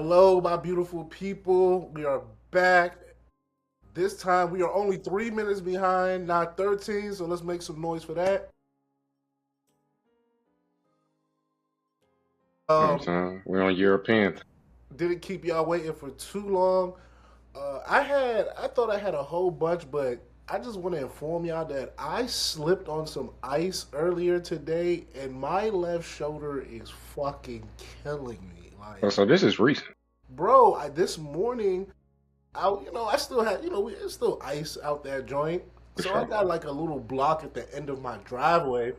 Hello, my beautiful people. We are back. This time we are only 3 minutes behind, not 13. So let's make some noise for that. You know what I'm Um, saying? We're on European. didn't keep y'all waiting for too long. I thought I had a whole bunch, but I just want to inform y'all that I slipped on some ice earlier today, and my left shoulder is fucking killing me. Oh, Like, so this is recent. bro, this morning I still had, it's still ice out that joint. For So I sure. got like a little block at the end of my driveway,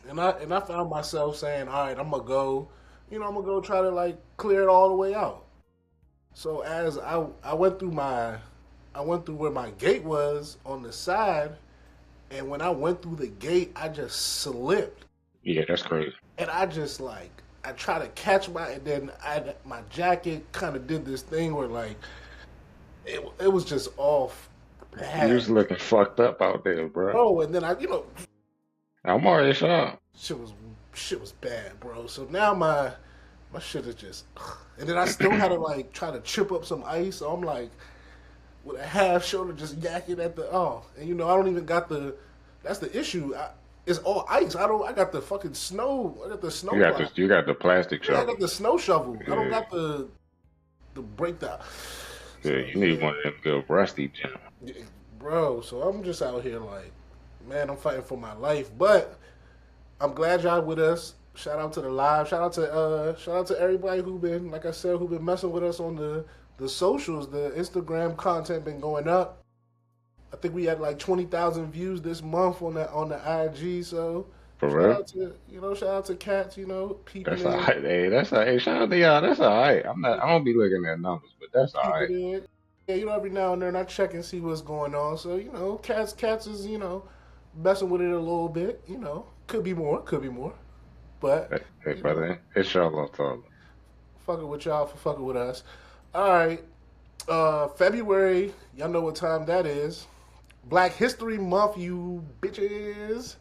and I found myself saying, "All right, I'm gonna go, I'm gonna go try to like clear it all the way out." So as I went through I went through where my gate was on the side, and when I went through the gate, I just slipped, Yeah, that's crazy. and I just like I tried to catch and then my jacket kind of did this thing where like it was just off You bad, was looking fucked up out there, bro. bro. And then I'm already sure. shit was shit was bad, bro. So now my shit is just, and then I still had to like try to chip up some ice. So I'm like with a half shoulder just yakking at the and I don't even got the. That's the issue. It's all ice. I got the fucking snow. I got the snow You got this. plow. You got the plastic Yeah, I shovel. got the snow shovel. I don't Yeah, got the breakdown. yeah. So You need yeah, one of them good rusty gems. yeah, bro. So I'm just out here like, man, I'm fighting for my life. But I'm glad y'all with us. Shout out to the live. Shout out to everybody who been, like I said, who been messing with us on the socials. The Instagram content been going up. I think we had like 20,000 views this month on the IG. So For real. shout out to cats. Peeping That's all in, right. Hey, that's all right. Hey, shout out to y'all. That's all right. I'm not. I don't be looking at numbers, but that's all right. peeping in. Yeah, every now and then I check and see what's going on. So cats is messing with it a little bit. Could be more, but Hey, you know. brother. Inshallah, ta'ala. Fucking with y'all for fucking with us. All right. February, y'all know what time that is. Black History Month, you bitches.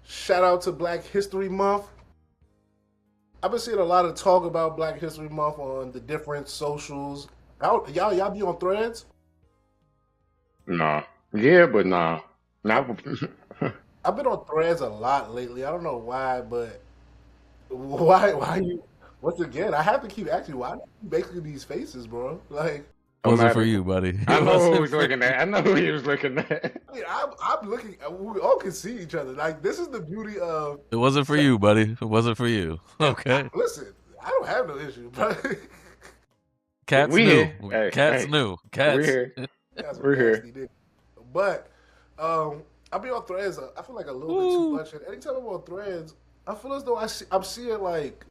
Shout out to Black History Month. I've been seeing a lot of talk about Black History Month on the different socials. Y'all be on threads? Nah. Yeah, but nah. Not. I've been on threads a lot lately. I don't know why, but why you once again I have to keep asking why you making these faces, bro? Like No Wasn't for matter. you, buddy. I It know who wasn't was for looking you. at. I know who he was looking at. I mean, I'm looking. We all can see each other. Like this is the beauty of. It wasn't for you, buddy. It wasn't for you. And Okay. listen, I don't have no issue, but Cats We knew. here. Hey, Cats hey. knew. We're Cats. here. that's some We're here. nasty nigga. But I be on threads. I feel like a little bit too Woo. much. And anytime I'm on threads, I feel as though I'm seeing like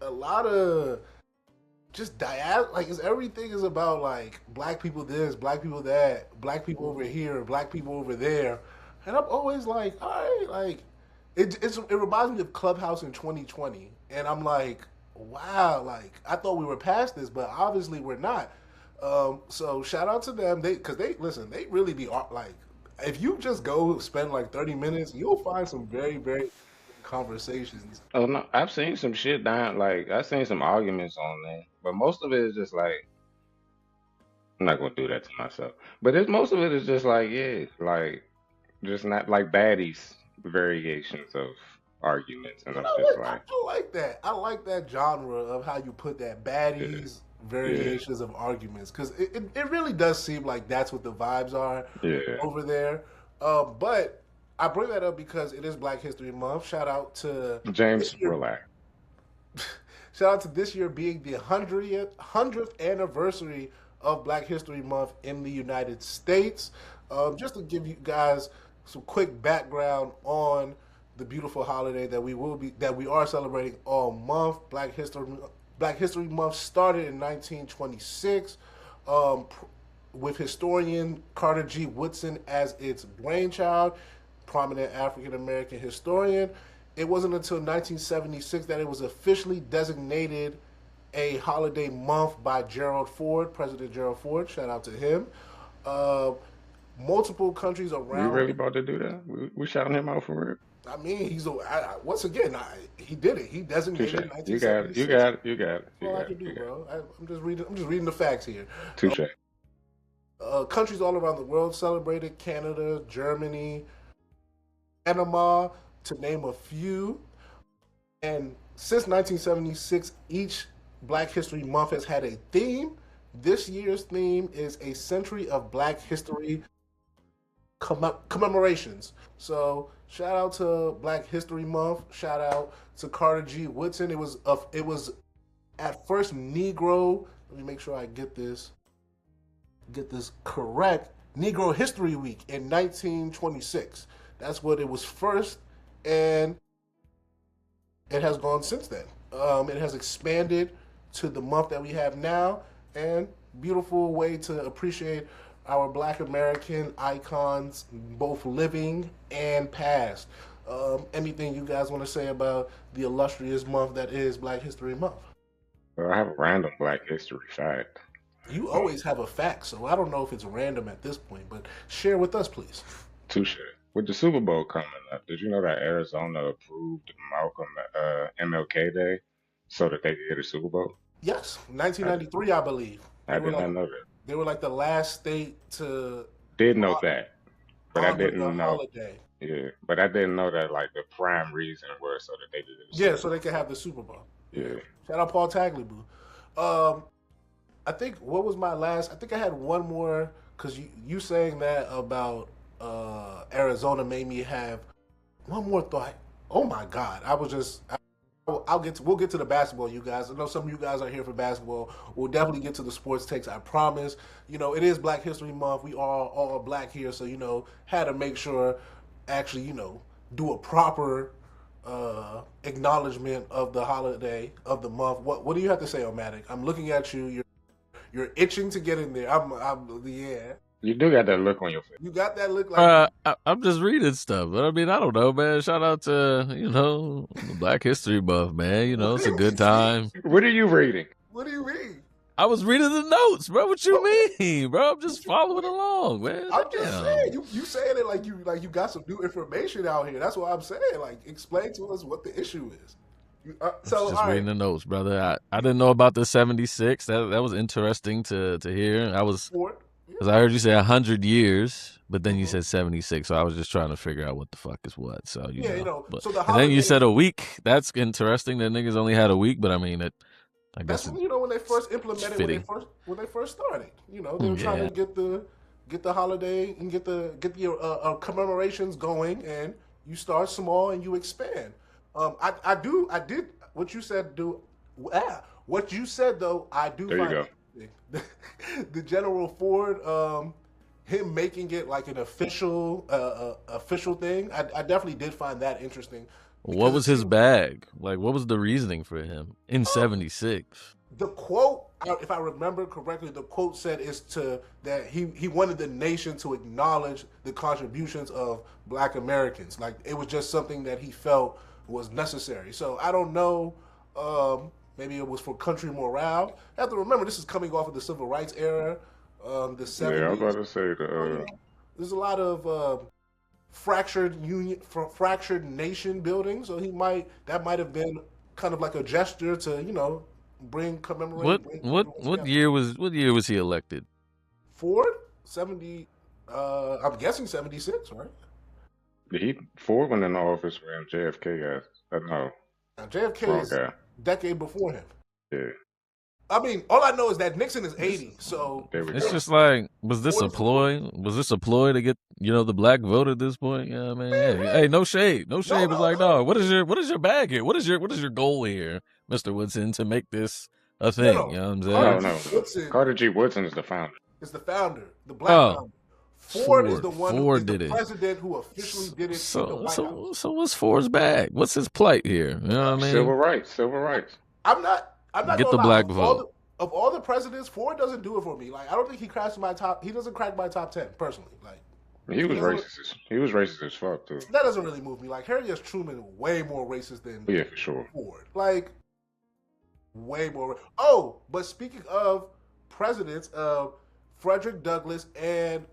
a lot of just like everything is about like black people this, black people that, black people over here, black people over there, and I'm always like, all right, like it reminds me of Clubhouse in 2020, and I'm like, wow, like I thought we were past this, but obviously we're not. So shout out to them, because they listen, they really be like, if you just go spend like 30 minutes, you'll find some very very conversations. Oh no, I've seen some shit down. Like I've seen some arguments on there, but most of it is just like I'm not gonna do that to myself. But most of it is just like yeah, like just not like baddies variations of arguments, and You I'm know just what? I like do like that. I like that genre of how you put that yeah, baddies yeah, variations of arguments because it really does seem like that's what the vibes are yeah. over there. But I bring that up because it is Black History Month. James, This year. relax. Shout out to this year being the hundredth anniversary of Black History Month in the United States. Just to give you guys some quick background on the beautiful holiday that we are celebrating all month. Black History Month started in 1926. Um, with historian Carter G. Woodson as its brainchild, prominent African American historian. It wasn't until 1976 that it was officially designated a holiday month by Gerald Ford, President Gerald Ford. Shout out to him. Uh, Multiple countries We around. really about to do that? We shouting him out for real? I mean, once again, he did it. He Touche. designated You got it. You 1976. got it. You got it. That's You all I got it. can do, You got it. bro. I'm just reading. I'm just reading the facts here. Touche. Countries all around the world celebrated: Canada, Germany, Panama, to name a few. And since 1976, each Black History Month has had a theme. This year's theme is a century of Black history commemorations. So shout out to Black History Month. Shout out to Carter G. Woodson. It was at first Negro. Let me make sure I get this correct. Negro History Week in 1926. That's what it was first, and it has gone since then. It has expanded to the month that we have now, and beautiful way to appreciate our Black American icons, both living and past. Anything you guys want to say about the illustrious month that is Black History Month? Well, I have a random Black history fact. You Uh, always have a fact, so I don't know if it's random at this point, but share with us, please. Touche. With the Super Bowl coming up, did you know that Arizona approved Malcolm MLK Day so that they could get a Super Bowl? Yes, I, 1993, I believe. I did not know that. They were like the last state to Did know that, but I honor the didn't know. holiday. Yeah, but I didn't know that like the prime reason was so that they could get a Yeah, Super so they Bowl. could have the Super Bowl. Yeah. Yeah. Shout out Paul Tagliabue. Um, I think what was my last? I think I had one more because you saying that about Arizona made me have one more thought. Oh my God! We'll get to the basketball, you guys. I know some of you guys are here for basketball. We'll definitely get to the sports takes. I promise. It is Black History Month. We are all black here, so had to make sure actually do a proper acknowledgement of the holiday of the month. What do you have to say, Omatic? I'm looking at you. You're itching to get in there. Yeah. You do got that look on your face. You got that look like I'm just reading stuff, but I mean, I don't know, man. Shout out to the Black History Month, man. It's a good time. What are you reading? What do you mean? I was reading the notes, bro. What you Okay. mean, bro? I'm just following along, man. I'm just Damn. saying, you saying it like you got some new information out here. That's what I'm saying. Like, explain to us what the issue is. Just All right. reading the notes, brother. I didn't know about the 76. That was interesting to hear. Ford. Because I heard you say 100 years, but then you Mhm. said 76. So I was just trying to figure out what the fuck is what. So Yeah, But so the and then you holiday. said a week. That's interesting. That niggas only had a week, but I mean, I That's guess when they first it's implemented fitting. when they first started. They were trying Yeah. to get the holiday and get your commemorations going, and you start small and you expand. I did what you said. What you said though, I do There you find go. interesting. The General Ford, him making it like an official thing. I definitely did find that interesting What because it was his seemed bag? Like, what was the reasoning for him in um, 76? the quote, if I remember correctly, the quote said that he wanted the nation to acknowledge the contributions of Black Americans. Like it was just something that he felt was necessary. So I don't know. Maybe it was for country morale. You have to remember this is coming off of the civil rights era, the Yeah, I was about '70s. to say So, the there's a lot of fractured nation building. So that might have been kind of like a gesture to What bring what everyone what together. year was he elected? Ford 70. I'm guessing 76, right? he Ford went in office when JFK got no Now, JFK wrong is guy. a decade before him. Yeah, I mean, all I know is that Nixon is 80. So there we It's go. just like, was this a Ford is 40. ploy? Was this a ploy to get the black vote at this point? Yeah, man. Man, Hey, no shade, no no, shade. But no, like, no, no, what is your bag here? What is your goal here, Mister Woodson, to make this a no, thing? no. You know what I'm Carter No, saying? G. no, no. Woodson Carter G. Woodson is the founder. is the founder, the black Oh, founder. Ford is Ford the did it. president who officially did it in the White House. So what's Ford's bag? What's his plight here? You know what I Civil mean? rights, civil rights. I'm not Get gonna the lie. black vote. Of all the presidents, Ford doesn't do it for me. Like I don't think he doesn't crack my top 10 personally. Like He he was doesn't. racist. He was racist as fuck too. That doesn't really move me. Like Harry S. Truman, way more racist than Yeah, for sure. Ford. Like way more. Oh, but speaking of presidents, Frederick Douglass and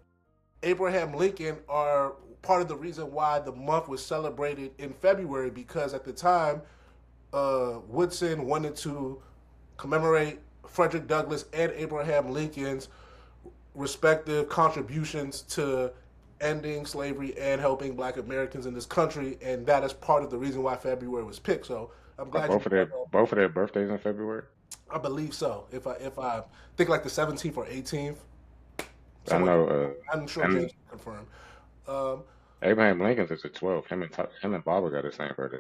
Abraham Lincoln are part of the reason why the month was celebrated in February, because at the time, Woodson wanted to commemorate Frederick Douglass and Abraham Lincoln's respective contributions to ending slavery and helping Black Americans in this country, and that is part of the reason why February was picked. So I'm Are glad you brought that. both of their birthdays in February? I believe so. If I think like the 17th or 18th, I somewhere. know. I'm sure And James can confirm. Um, Abraham Lincoln's is the 12th. Him and Barbara got the same birthday.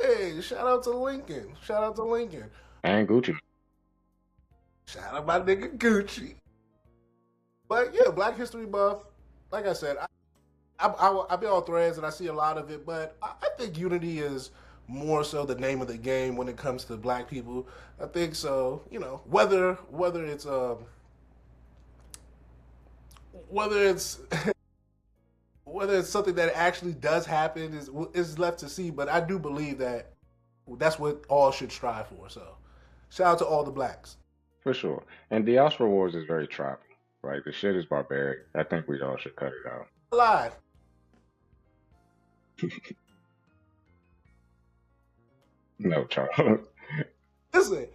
hey, shout out to Lincoln. Shout out to Lincoln. And Gucci. Shout out my nigga Gucci. But yeah, Black History Month. Like I said, I be on threads and I see a lot of it, but I think unity is more so the name of the game when it comes to Black people. I think so. You know, whether it's whether it's whether it's something that actually does happen is left to see. But I do believe that that's what all should strive for. So, shout out to all the Blacks. For sure. And Diaspora Wars is very tribal. Like, the shit is barbaric. I think we all should cut it out. Alive. No, Charles. Listen,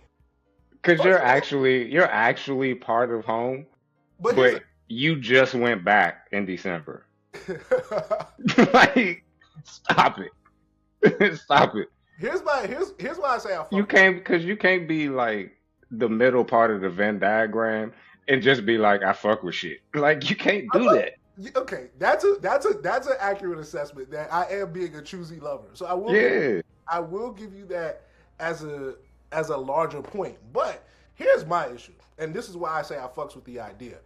Because you're actually part of home, but but you just went back in December. Like, stop it. Stop it. here's why I say I fuck. You can't be like the middle part of the Venn diagram and just be like, I fuck with shit. Like, you can't do that. Okay, that's an accurate assessment that I am being a choosy lover. So I will give you that as a larger point. But here's my issue, and this is why I say I fucks with the idea.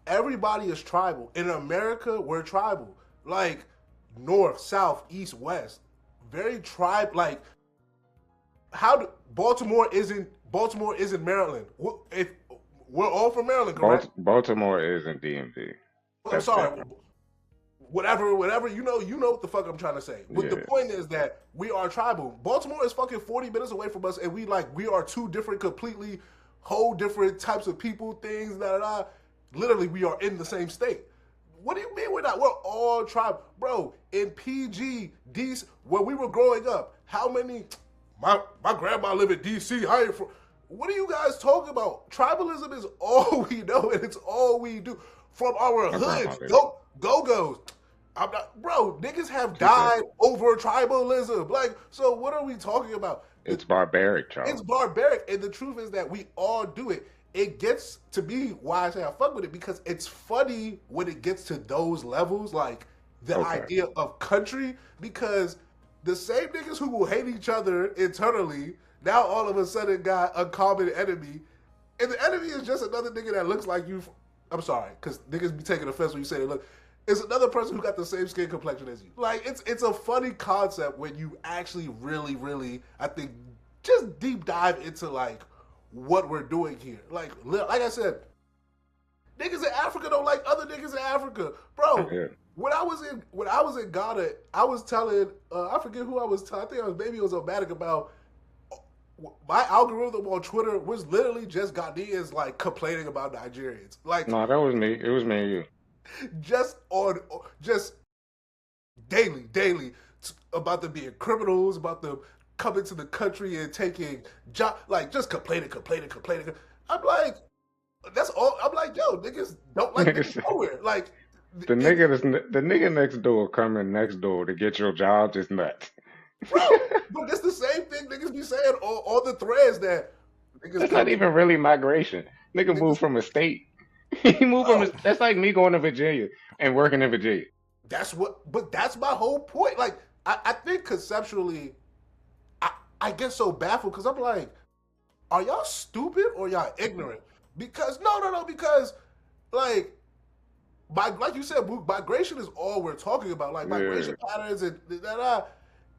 Everybody is tribal. In America, we're tribal. Like north, south, east, west. Very tribe. Like Baltimore isn't Maryland. If we're all from Maryland, correct? Baltimore isn't DMV. I'm sorry. Whatever, you know what the fuck I'm trying to say. But the point is that we are tribal. Baltimore is fucking 40 minutes away from us, and we are two different, completely whole different types of people, things, Literally, we are in the same state. What do you mean we're not? We're all tribal. Bro, in PG, DC, when we were growing up, how many, my grandma lived in DC, I ain't from, what are you guys talking about? Tribalism is all we know, and it's all we do. From our hoods, go-go's. I'm not, bro, niggas have died over tribalism. Like, so what are we talking about? It's barbaric, Charles. It's barbaric, and the truth is that we all do it. It gets to be why I say I fuck with it, because it's funny when it gets to those levels, like the idea of country, because the same niggas who will hate each other internally now all of a sudden got a common enemy, and the enemy is just another nigga that looks like you. I'm sorry, because niggas be taking offense when you say they look. It's another person who got the same skin complexion as you. Like, it's a funny concept when you actually really, really, I think, just deep dive into, like, what we're doing here. Like I said, niggas in Africa don't like other niggas in Africa. Bro, when I was in Ghana, I was telling, I forget who I was telling, I think I was maybe it was Omatic about, my algorithm on Twitter was literally just Ghanaians like complaining about Nigerians. Like, no, that was me. It was me and you. Just daily about them being criminals, about them coming to the country and taking job, like just complaining. I'm like, that's all. I'm like, yo, niggas don't like niggas nowhere. Like the nigga next door coming next door to get your job is nuts. Bro, but it's the same thing niggas be saying on the threads that niggas. That's not even really migration. Nigga moved from a state. He moved from that's like me going to Virginia and working in Virginia. That's my whole point. Like, I think conceptually, I get so baffled because I'm like, are y'all stupid or y'all ignorant? Because no, because like you said, migration is all we're talking about. Like migration patterns and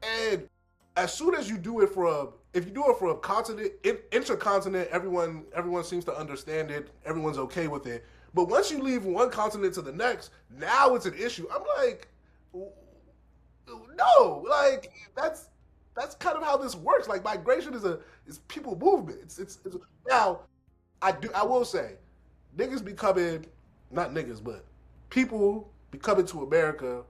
and as soon as you do it if you do it from continent, intercontinent, everyone seems to understand it. Everyone's okay with it. But once you leave one continent to the next, now it's an issue. I'm like, no, like that's kind of how this works. Like migration is people movement. It's now I will say, niggas be coming, not niggas, but people be coming to America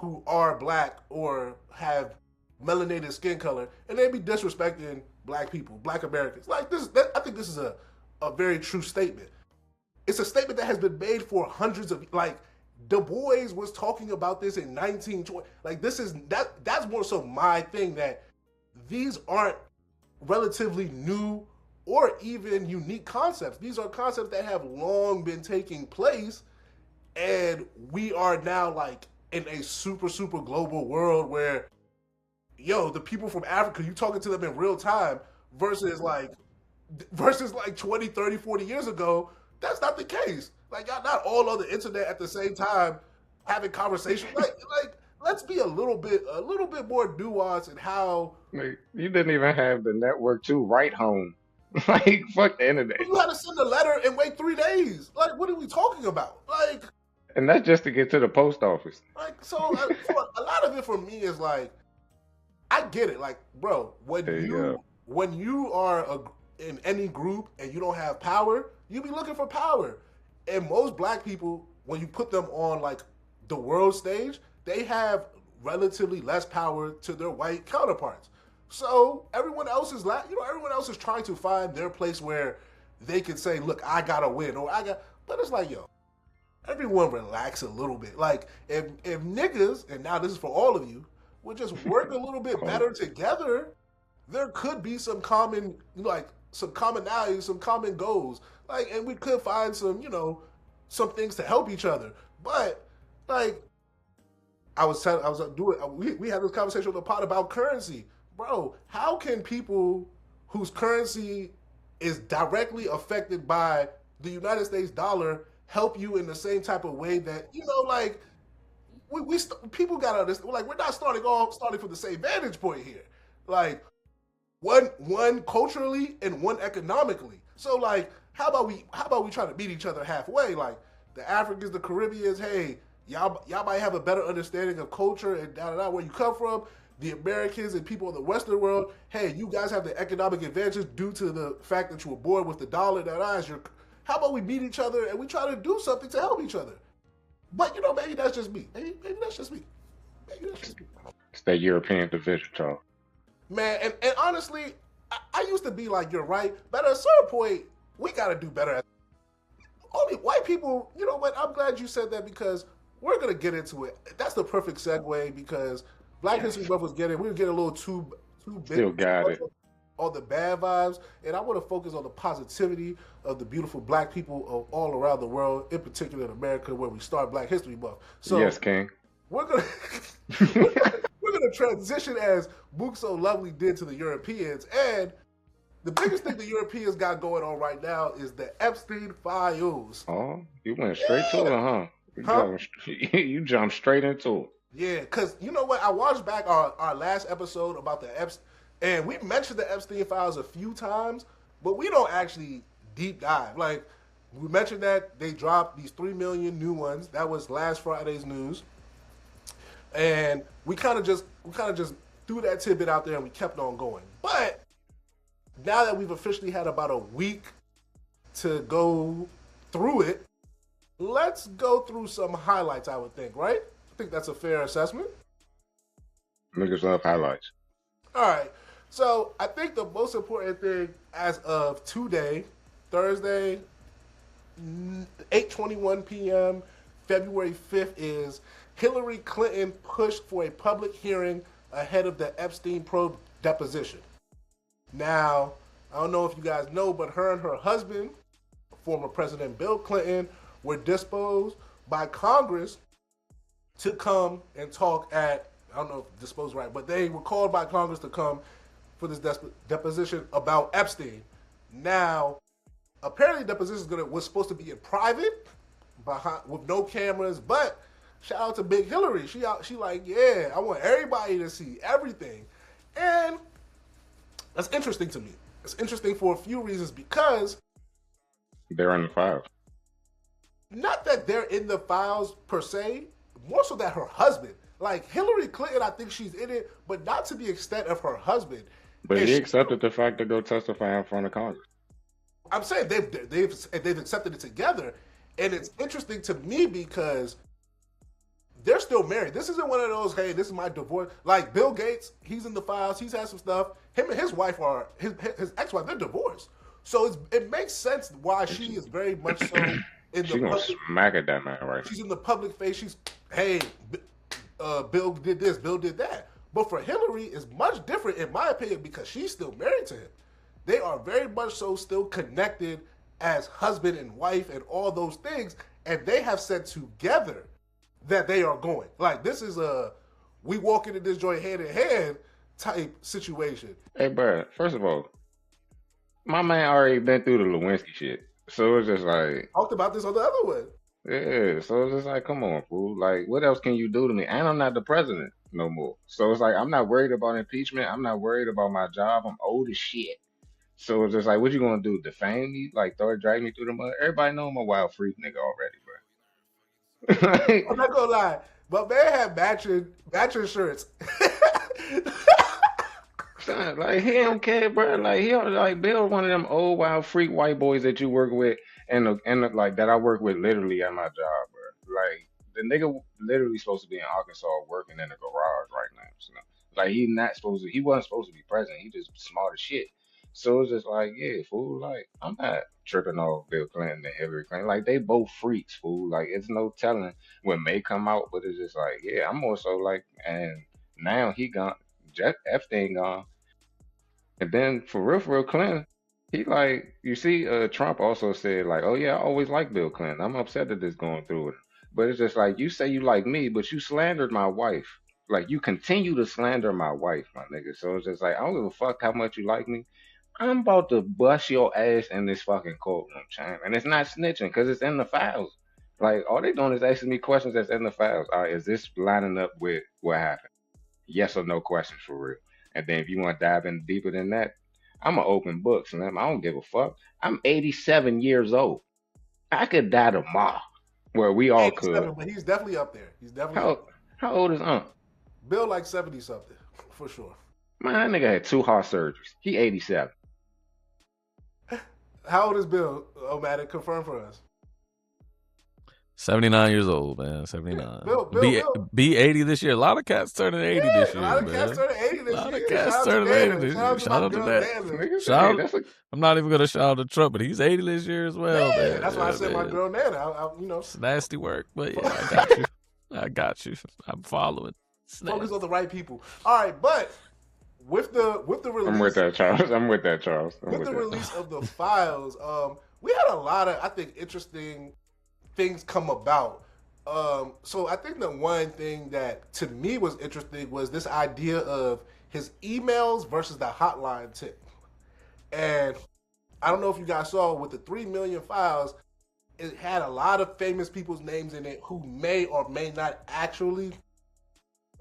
who are black or have melanated skin color, and they be disrespecting black people, black Americans. Like this, I think this is a very true statement. It's a statement that has been made for hundreds of like. Du Bois was talking about this in 1920. Like this is that's more so my thing that these aren't relatively new or even unique concepts. These are concepts that have long been taking place, and we are now like in a super global world where the people from Africa, you talking to them in real time versus like 20, 30, 40 years ago. That's not the case. Like y'all not all on the internet at the same time having conversations. Like let's be a little bit more nuanced in how Like, you didn't even have the network to write home. Like, fuck the internet. you had to send a letter and wait 3 days. Like, what are we talking about? And that's just to get to the post office. So for a lot of it for me is like, I get it. Like, bro, when you are in any group and you don't have power, you be looking for power. And most black people, when you put them on like the world stage, they have relatively less power to their white counterparts. So everyone else is everyone else is trying to find their place where they can say, "Look, I gotta win," or "I got." But it's like, everyone relax a little bit. Like if niggas, and now this is for all of you, would just work a little bit better together, there could be some common some commonalities, some common goals. Like, and we could find some some things to help each other. But like we had this conversation on the pod about currency. Bro, how can people whose currency is directly affected by the United States dollar help you in the same type of way that like people gotta understand? Like, we're not starting from the same vantage point here. Like one culturally and one economically. So like, how about we try to meet each other halfway? Like the Africans, the Caribbeans, hey, y'all might have a better understanding of culture and where you come from. The Americans and people in the Western world, hey, you guys have the economic advantages due to the fact that you were born with the dollar. How about we meet each other and we try to do something to help each other? But maybe that's just me. Maybe that's just me. Maybe that's just me. It's that European division talk. Man, and honestly, I used to be like, you're right, but at a certain point, we gotta do better. Only white people, you know what? I'm glad you said that because we're gonna get into it. That's the perfect segue because Black History Month we were getting a little too big. Still got it. All the bad vibes, and I want to focus on the positivity of the beautiful black people of all around the world, in particular in America, where we start Black History Month. So yes, King. We're gonna transition as Mook so lovely did to the Europeans, and the biggest thing the Europeans got going on right now is the Epstein files. Oh, you went straight to it, huh? You jumped straight into it. Yeah, because you know what? I watched back our last episode about the Epstein, and we mentioned the Epstein files a few times, but we don't actually deep dive. Like, we mentioned that they dropped these 3 million new ones. That was last Friday's news. And we kind of just threw that tidbit out there and we kept on going. But now that we've officially had about a week to go through it, let's go through some highlights, I would think, right? I think that's a fair assessment. Niggas love highlights. All right. So I think the most important thing as of today, Thursday, 8:21 p.m., February 5th, is Hillary Clinton pushed for a public hearing ahead of the Epstein probe deposition. Now, I don't know if you guys know, but her and her husband, former President Bill Clinton, were disposed by Congress to come and talk at, I don't know if disposed right, but they were called by Congress to come for this deposition about Epstein. Now, apparently the deposition was supposed to be in private, with no cameras, but shout out to Big Hillary. She like, yeah, I want everybody to see everything. And that's interesting to me. It's interesting for a few reasons because they're in the files. Not that they're in the files per se, more so that her husband, like Hillary Clinton, I think she's in it, but not to the extent of her husband. But he accepted the fact to go testify in front of Congress. I'm saying they've accepted it together, and it's interesting to me because they're still married. This isn't one of those, hey, this is my divorce. Like Bill Gates, he's in the files. He's had some stuff. Him and his wife are his ex-wife. They're divorced. So it makes sense why she is very much so in the She gonna public. smack at that man right She's in the public face. She's, hey, Bill did this, Bill did that. But for Hillary, it's much different, in my opinion, because she's still married to him. They are very much so still connected as husband and wife and all those things. And they have said together that they are going. Like, this is we walk into this joint hand in hand type situation. now. Hey, bro. First of all, my man already been through the Lewinsky shit, so it's just like, Talked about this on the other one. yeah. So it's just like, come on, fool. Like, what else can you do to me? And I'm not the president no more. So it's like, I'm not worried about impeachment. I'm not worried about my job. I'm old as shit. So it's just like, what you gonna do? Defame me? Like, drag me through the mud? Everybody know I'm a wild freak nigga already, bro. I'm not gonna lie, but man had matching shirts. Son, like he don't care, bro. Like he don't, like Bill, one of them old wild freak white boys that you work with, like that I work with literally at my job, bro. Like the nigga literally supposed to be in Arkansas working in the garage right now. So, like he wasn't supposed to be president. He just smart as shit. So it's just like, yeah, fool. Like I'm not tripping off Bill Clinton and Hillary Clinton. Like they both freaks, fool. Like it's no telling what may come out, but it's just like, yeah, I'm more so like, and now he gone, Epstein gone. And then for real, Clinton, he like you see, Trump also said like, oh yeah, I always liked Bill Clinton. I'm upset that this going through with him. But it's just like you say you like me, but you slandered my wife. Like you continue to slander my wife, my nigga. So it's just like I don't give a fuck how much you like me. I'm about to bust your ass in this fucking courtroom, champ. And it's not snitching because it's in the files. Like all they doing is asking me questions that's in the files. All right, is this lining up with what happened? Yes or no questions for real. And then if you want to dive in deeper than that, I'm an open book, man. I don't give a fuck. I'm 87 years old. I could die tomorrow. Well, we all could. 87, but he's definitely up there. He's definitely up How there. how old is Aunt? Bill like 70 something for sure. Man, that nigga had two heart surgeries. He 87. How old is Bill? Oh, man, confirm for us. 79 years old, man. 79. Bill, Be 80 this year. A lot of cats turning 80 this year, a lot of man. cats turning 80 A this lot year. of cats Shout out to turning 80 Dana. this Shout out year. to Shout my out to girl that. Dana. Nigga, Shout- that's a I'm not even gonna shout out to Trump, but he's 80 this year as well, man. That's why I Yeah, said my man. girl Nana. You know, It's nasty work, but yeah, I got you. I got you. I'm following. It's focus nasty. on the right people. All right, but with the release, I'm with that, Charles. I'm with that, Charles. I'm with with the that. release of the files, we had a lot of, I think, interesting things come about. So I think the one thing that to me was interesting was this idea of his emails versus the hotline tip. And I don't know if you guys saw with the 3 million files, it had a lot of famous people's names in it who may or may not actually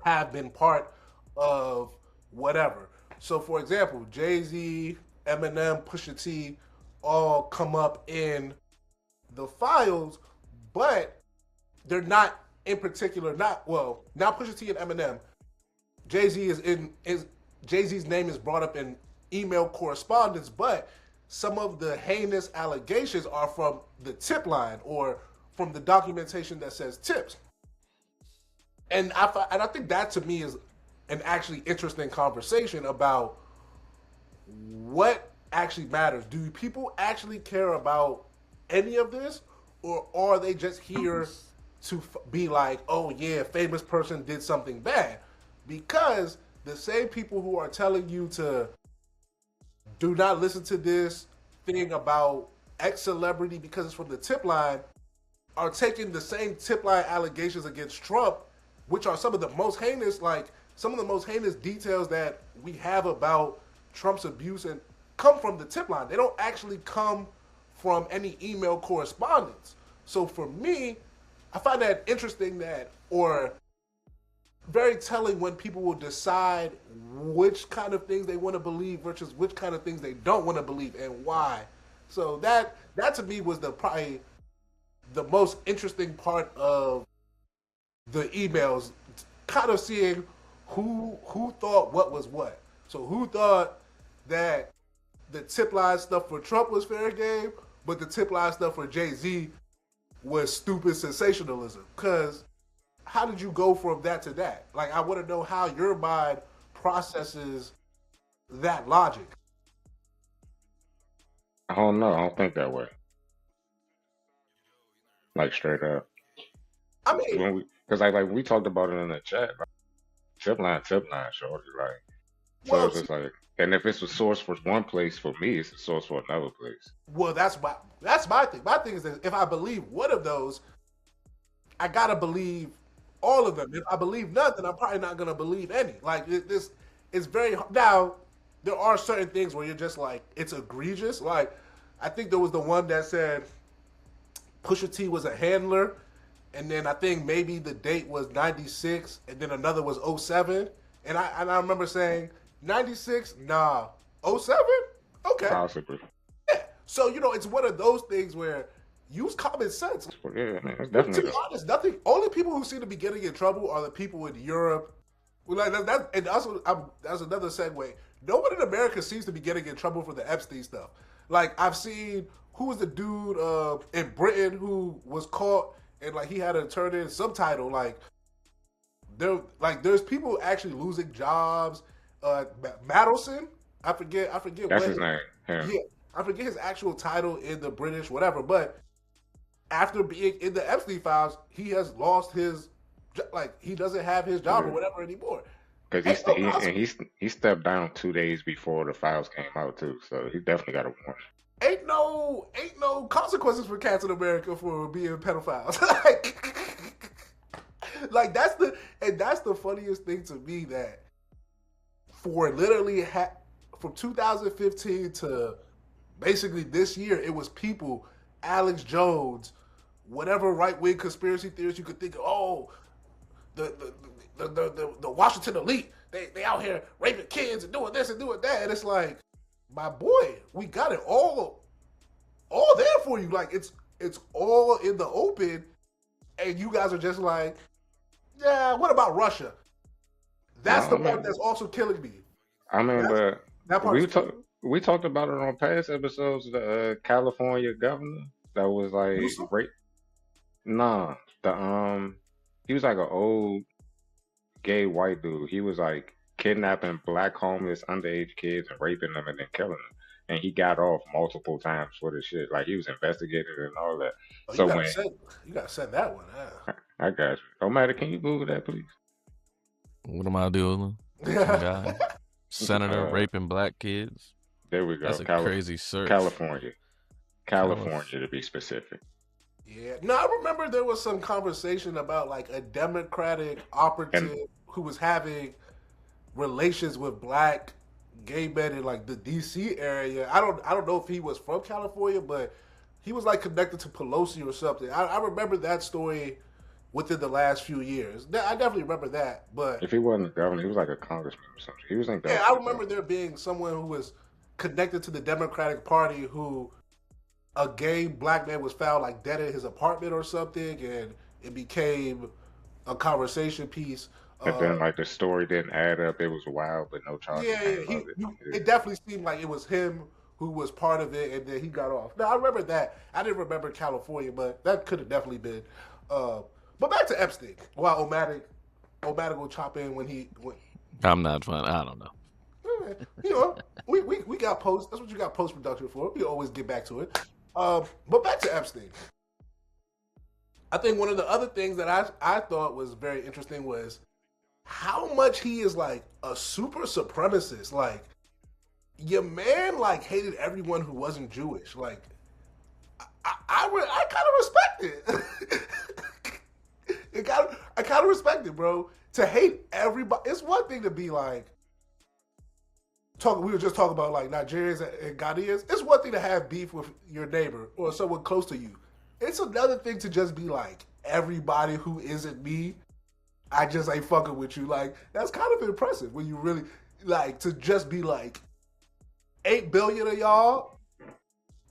have been part of whatever. So, for example, Jay-Z, Eminem, Pusha T all come up in the files, but they're not in particular, not Pusha T and Eminem. Jay-Z's name is brought up in email correspondence, but some of the heinous allegations are from the tip line or from the documentation that says tips. And I think that to me is an actually interesting conversation about what actually matters. Do people actually care about any of this, or are they just here to be like, oh yeah, famous person did something bad? Because the same people who are telling you to do not listen to this thing about X celebrity because it's from the tip line are taking the same tip line allegations against Trump, which are some of the most heinous, details that we have about Trump's abuse and come from the tip line. They don't actually come from any email correspondence. So for me, I find that interesting or very telling when people will decide which kind of things they want to believe versus which kind of things they don't want to believe and why. So that to me was probably the most interesting part of the emails, kind of seeing who thought what was what. So who thought that the tip line stuff for Trump was fair game, but the tip line stuff for Jay-Z was stupid sensationalism? Because how did you go from that to that? Like, I want to know how your mind processes that logic. I don't know. I don't think that way. Like straight up. I Because mean, like we talked about it in the chat. Like, tip line, shorty. Like, so well, it's just like, and if it's a source for one place, for me, it's a source for another place. well, that's my thing. My thing is that if I believe one of those, I gotta believe all of them. If I believe none, then I'm probably not gonna believe any. Like this, it's very now. There are certain things where you're just like it's egregious. Like I think there was the one that said Pusha T was a handler, and then I think maybe the date was '96, and then another was '07, and I remember saying '96, nah, '07, okay. Possibly. So it's one of those things where use common sense. Yeah, man, it's To definitely be honest, nothing. Only people who seem to be getting in trouble are the people in Europe. Well, like and also that's another segue. No one in America seems to be getting in trouble for the Epstein stuff. Like I've seen who was the dude in Britain who was caught and like he had to turn in some title. There's people actually losing jobs. Madelson, I forget that's what. his name. Yeah. Yeah, I forget his actual title in the British whatever, but after being in the Epstein files, he has lost his like he doesn't have his job or whatever anymore. Because Ain't no he stepped down 2 days before the files came out too, so he definitely got a warrant. ain't no consequences for cats in America for being pedophiles. like that's the funniest thing to me that for literally from 2015 to basically this year, it was people, Alex Jones, whatever right wing conspiracy theories you could think of. Oh, the Washington elite, they out here raping kids and doing this and doing that, and it's like, my boy, we got it all there for you. Like it's all in the open, and you guys are just like, yeah. What about Russia? That's No, the I one mean, that's also killing me. but That part is killing me. we talked about it on past episodes. The California governor that was like Newsom? rape. Nah, the he was like an old gay white dude. He was like kidnapping black homeless underage kids and raping them and then killing them. And he got off multiple times for this shit. Like he was investigated and all that. Oh, So when you gotta send that one. I got you. Oh, matter, can you Google that, please? What am I doing? Some guy, senator Uh, raping black kids. there we go. That's a crazy search. California, California to be specific. Yeah. No, I remember there was some conversation about like a Democratic And operative who was having relations with black gay men in like the DC area. I don't know if he was from California, but he was like connected to Pelosi or something. I remember that story within the last few years. I definitely remember that. But if he wasn't a governor, he was like a congressman or something. He was in yeah, I government though. remember there being someone who was connected to the Democratic Party who a gay black man was found like dead in his apartment or something, and it became a conversation piece. And then like the story didn't add up. It was wild, but no charges Yeah, came yeah, of it. Yeah. it definitely seemed like it was him who was part of it, and then he got off. Now I remember that. I didn't remember California, but that could have definitely been. Uh, but back to Epstein. While Omatic will chop in when I'm not fun. I don't know. you know, we got post. That's what you got post production for. We always get back to it. But back to Epstein. I think one of the other things that I thought was very interesting was how much he is like a super supremacist. Like your man like hated everyone who wasn't Jewish. Like I kind of respect it. I kind of respect it, bro. To hate everybody, it's one thing to be like talking. We were just talking about like Nigerians and Ghanaians. It's one thing to have beef with your neighbor or someone close to you. It's another thing to just be like everybody who isn't me. I just ain't fucking with you. Like that's kind of impressive when you really like to just be like 8 billion of y'all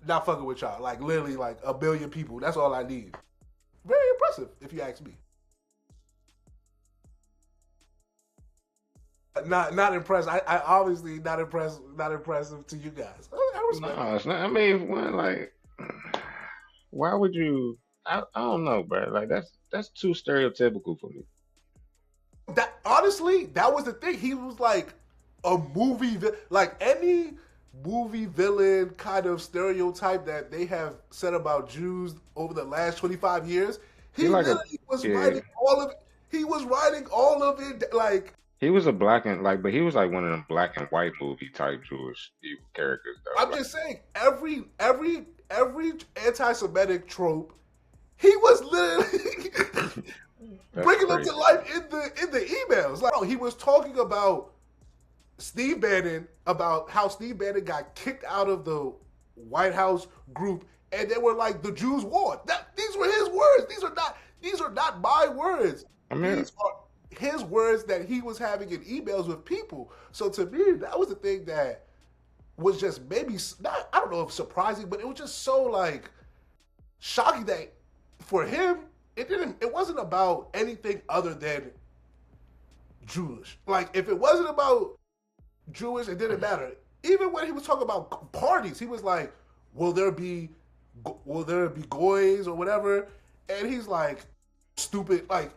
not fucking with y'all. Like literally like a billion people. That's all I need. Very impressive, if you ask me. Not impressed. I obviously not impressed. Not impressive to you guys. I respect. No, it's not. I mean, like, why would you? I don't know, bro. Like that's too stereotypical for me. That honestly, that was the thing. He was like a like any movie villain kind of stereotype that they have said about Jews over the last 25 years. He He like a literally was yeah. writing all of it. He was writing all of it. Like He was a black and like, but he was like one of them black and white movie type Jewish evil characters though. I'm just saying, every anti-Semitic trope, he was literally That's bringing them to crazy. life in the emails. Like he was talking about Steve Bannon, about how Steve Bannon got kicked out of the White House group, and they were like the Jews won. These were his words. These are not my words. I mean, These are his words that he was having in emails with people. So to me, that was the thing that was just maybe not, I don't know if surprising, but it was just so like shocking that for him it wasn't about anything other than Jewish. Like if it wasn't about Jewish, it didn't matter. Even when he was talking about parties, he was like, "Will there be goys or whatever?" And he's like, "Stupid, like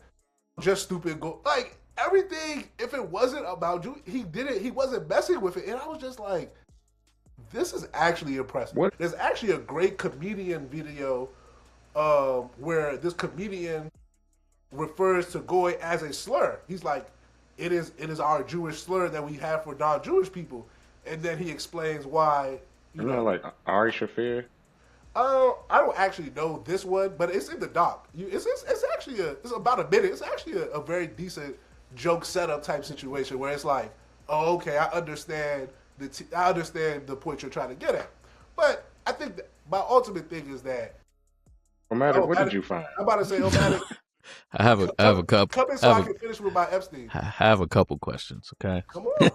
just stupid go like everything." If it wasn't about Jew, he didn't. He wasn't messing with it, and I was just like, "This is actually impressive." what? There's actually a great comedian video where this comedian refers to goy as a slur. He's like, it is our Jewish slur that we have for non-Jewish people, and then he explains why. You You know, know, like Ari Shafir. I don't actually know this one, but it's in the doc. It's actually it's about a minute. It's actually a very decent joke setup type situation where it's like, oh, okay, I understand I understand the point you're trying to get at, but I think that my ultimate thing is that No matter oh, what did you find? I'm about to say, oh, man, I have a couple. come in I so have I a can finish with my Epstein. I have a couple questions. Okay. Come on.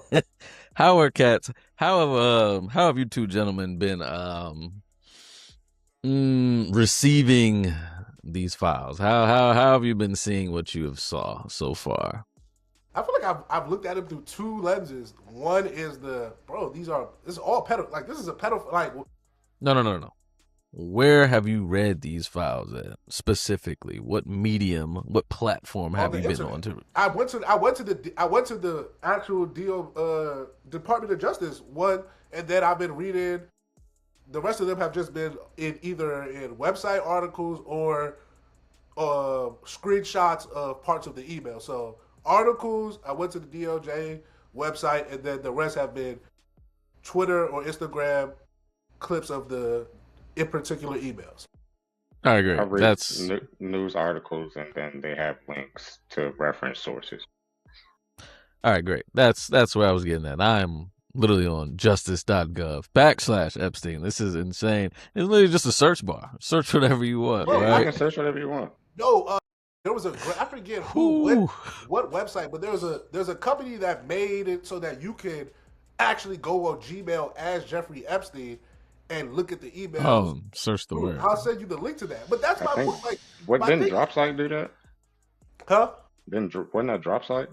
How are cats? How have you two gentlemen been receiving these files? How have you been seeing what you have saw so far? I feel like I've looked at him through two lenses. One is this is all pedo like this is a pedo like No. Where have you read these files at specifically? What medium? What platform on have the you been internet. on to? I went to the actual Department of Justice one, and then I've been reading. The rest of them have just been in either in website articles or screenshots of parts of the email. So articles, I went to the DOJ website, and then the rest have been Twitter or Instagram clips of the in particular emails. I I agree. read That's news articles and then they have links to reference sources. all right. Great. That's where I was getting at. I'm literally on justice.gov/Epstein. This is insane. It's literally just a search bar. Search whatever you want, Bro, Yeah, you right? can search whatever you want. No, there was I forget Whew. what website, but there's a company that made it so that you could actually go on Gmail as Jeffrey Epstein and look at the emails. Oh, search the word. I'll send you the link to that. But that's I my think point. Like what my didn't thing, Dropsite do that? huh? Wasn't that Dropsite?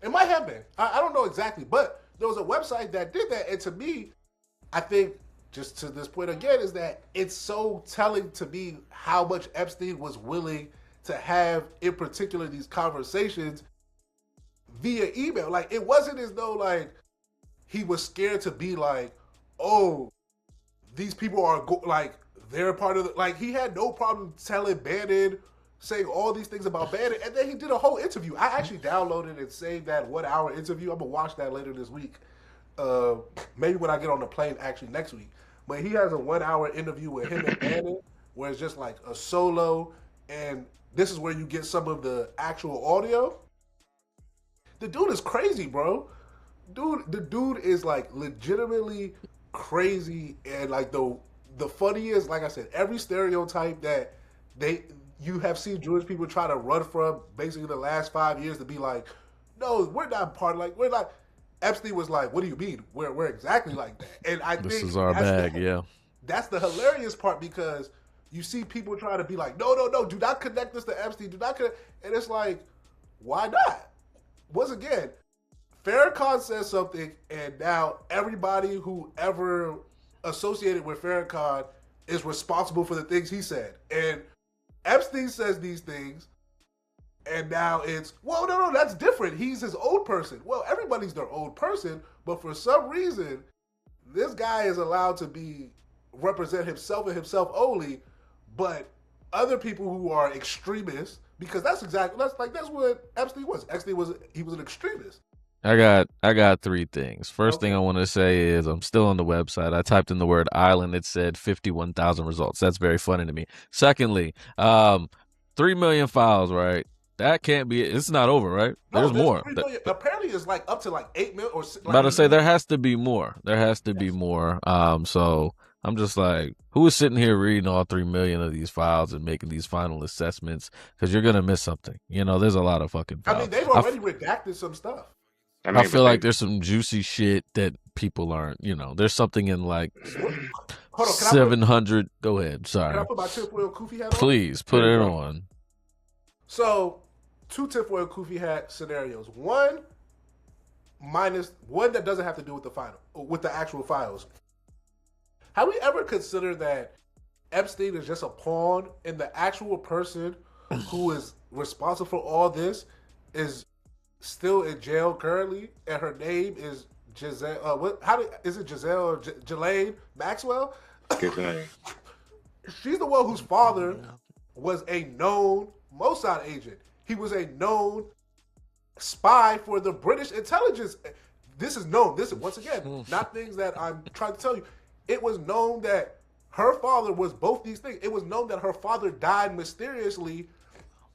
It might have been. I don't know exactly, but there was a website that did that, and to me, I think just to this point again is that it's so telling to me how much Epstein was willing to have, in particular, these conversations via email. Like it wasn't as though like he was scared to be like, oh, these people are like they're part of the, like he had no problem telling Bannon, saying all these things about Bannon, and then he did a whole interview. I actually downloaded and saved that 1 hour interview. I'm gonna watch that later this week. Uh, Maybe when I get on the plane, actually next week. But he has a 1 hour interview with him and Bannon, where it's just like a solo, and this is where you get some of the actual audio. The dude is crazy, bro. The dude is like legitimately crazy, and like the funniest. Like I said, every stereotype that they you have seen Jewish people try to run from basically the last 5 years to be like, no, we're not part. Like we're not. Epstein was like, what do you mean? We're exactly like that, and I This think is our bag. Yeah. that's the hilarious part because you see people trying to be like, no, do not connect this to Epstein, do not connect, and it's like, why not? Once again, Farrakhan says something, and now everybody who ever associated with Farrakhan is responsible for the things he said. And Epstein says these things, and now it's, well, no, that's different. He's his old person. Well, everybody's their old person, but for some reason, this guy is allowed to represent himself and himself only, but other people who are extremists, because that's what Epstein was. Epstein was an extremist. I got three things. First thing I want to say is I'm still on the website. I typed in the word island. It said 51,000 results. That's very funny to me. Secondly, 3 million files, right? That can't be it. It's not over, right? No, there's more. 3 million. Apparently, it's like up to like 8 million or. Like, I'm about to say there has to be more. There has to be more. So I'm just like, who is sitting here reading all 3 million of these files and making these final assessments? Because you're gonna miss something. There's a lot of fucking files. I mean, they've already redacted some stuff. I feel like there's some juicy shit that people aren't. There's something in like 700. Go ahead. Sorry. Can I put my tinfoil kufi hat on? Please put it on. So, 2 tinfoil kufi hat scenarios. One that doesn't have to do with the actual files. Have we ever considered that Epstein is just a pawn, and the actual person who is responsible for all this is still in jail currently, and her name is Giselle? Is it Giselle or Ghislaine Maxwell? She's the one whose father was a known Mossad agent. He was a known spy for the British intelligence. This is known. This is, once again, not things that I'm trying to tell you. It was known that her father was both these things. It was known that her father died mysteriously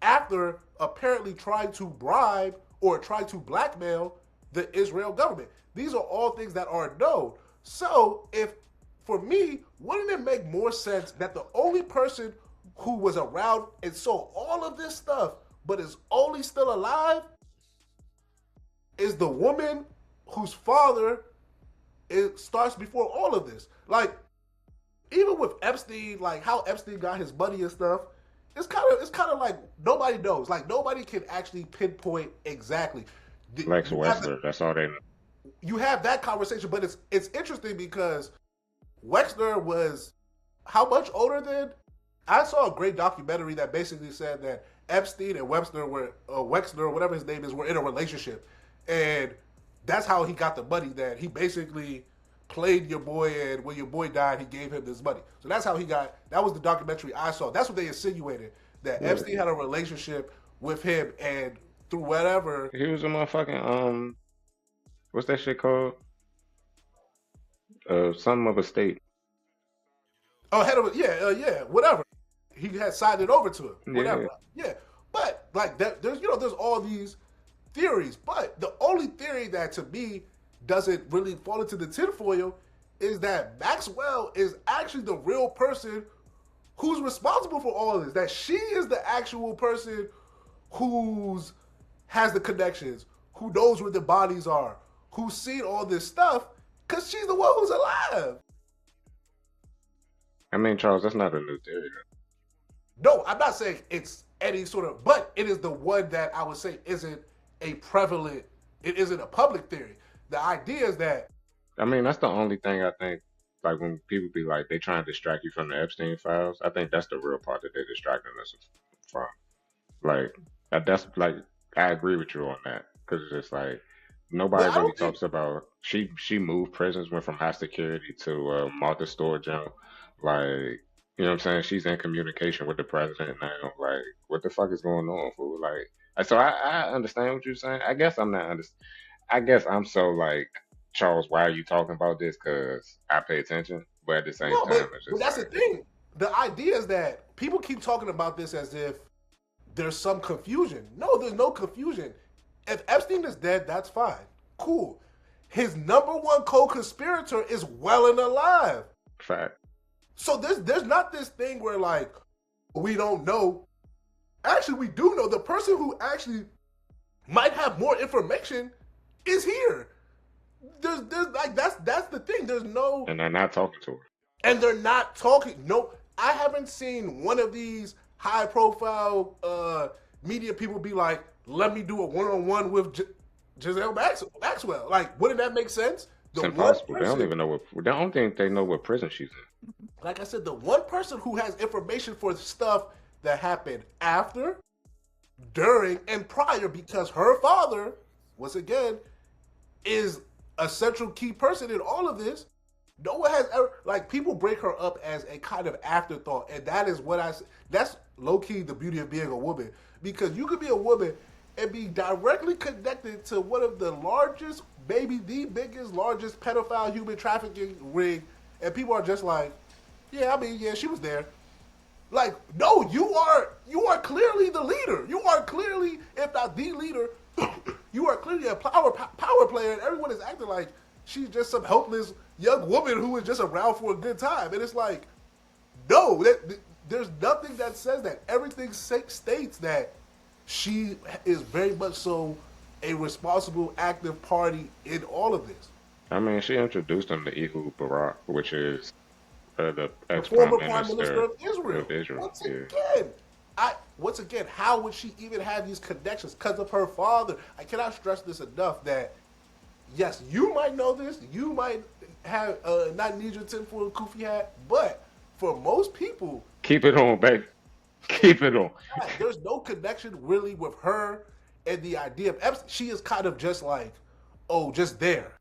after apparently trying to bribe or try to blackmail the Israel government. These are all things that are known. So, for me, wouldn't it make more sense that the only person who was around and saw all of this stuff but is only still alive is the woman whose father starts before all of this? Like, even with Epstein, like how Epstein got his money and stuff, it's kind of like nobody knows. Like, nobody can actually pinpoint exactly. Lex Wexler, that's all they know. You have that conversation, but it's interesting because Wexler was how much older than? I saw a great documentary that basically said that Epstein and Wexler or whatever his name is, were in a relationship, and that's how he got the money. That he basically played your boy, and when your boy died, he gave him this money. So that's how he got. That was the documentary I saw. That's what they insinuated, that Epstein had a relationship with him, and through whatever. He was a motherfucking what's that shit called? Something of a state. Oh, head of whatever. He had signed it over to him, whatever. Yeah, but like there's all these theories, but the only theory that to me doesn't really fall into the tinfoil is that Maxwell is actually the real person who's responsible for all of this. That she is the actual person who's has the connections, who knows where the bodies are, who's seen all this stuff, because she's the one who's alive. I mean, Charles, that's not a new theory. No, I'm not saying it's any sort of, but it is the one that I would say isn't it isn't a public theory. The idea is that. I mean, that's the only thing I think, like when people be like, they try and distract you from the Epstein files, I think that's the real part that they're distracting us from. Like, that's like, I agree with you on that. Because it's just like, nobody really talks about, she moved prisons, went from high security to Martha Stewart jail. Like, you know what I'm saying? She's in communication with the president now. Like, what the fuck is going on, fool? Like, so I understand what you're saying. I guess I'm not I guess I'm so like, Charles, why are you talking about this? Because I pay attention. But at the same time, it's just. But that's like, the thing. The idea is that people keep talking about this as if there's some confusion. No, there's no confusion. If Epstein is dead, that's fine. Cool. His number one co-conspirator is well and alive. Fact. So there's not this thing where like we don't know. Actually, we do know. The person who actually might have more information is here. There's like that's the thing. There's no. And they're not talking to her. And they're not talking. No, I haven't seen one of these high-profile media people be like, "Let me do a one-on-one with Giselle Maxwell." Like, wouldn't that make sense? It's impossible. They don't even know I don't think they know what prison she's in. Like I said, the one person who has information for stuff that happened after, during, and prior because her father, once again, is a central key person in all of this. No one has ever like people break her up as a kind of afterthought, and that is what that's low key the beauty of being a woman because you could be a woman and be directly connected to one of the largest, maybe the biggest, largest pedophile human trafficking ring, and people are just like, yeah, I mean, yeah, she was there. Like, no, you are clearly the leader. You are clearly, if not the leader, you are clearly a power player, and everyone is acting like she's just some helpless young woman who is just around for a good time. And it's like, no, there's nothing that says that. Everything states that she is very much so a responsible, active party in all of this. I mean, she introduced him to Ehud Barak, which is the The ex prime former prime minister minister of Israel. of Israel. Once Yeah. again, how would she even have these connections? Because of her father. I cannot stress this enough that yes, you might know this, you might have not need your tinfoil kufi hat, but for most people, Keep it on, baby. Keep it on. there's no connection really with her and the idea of Epstein. She is kind of just like, oh, just there.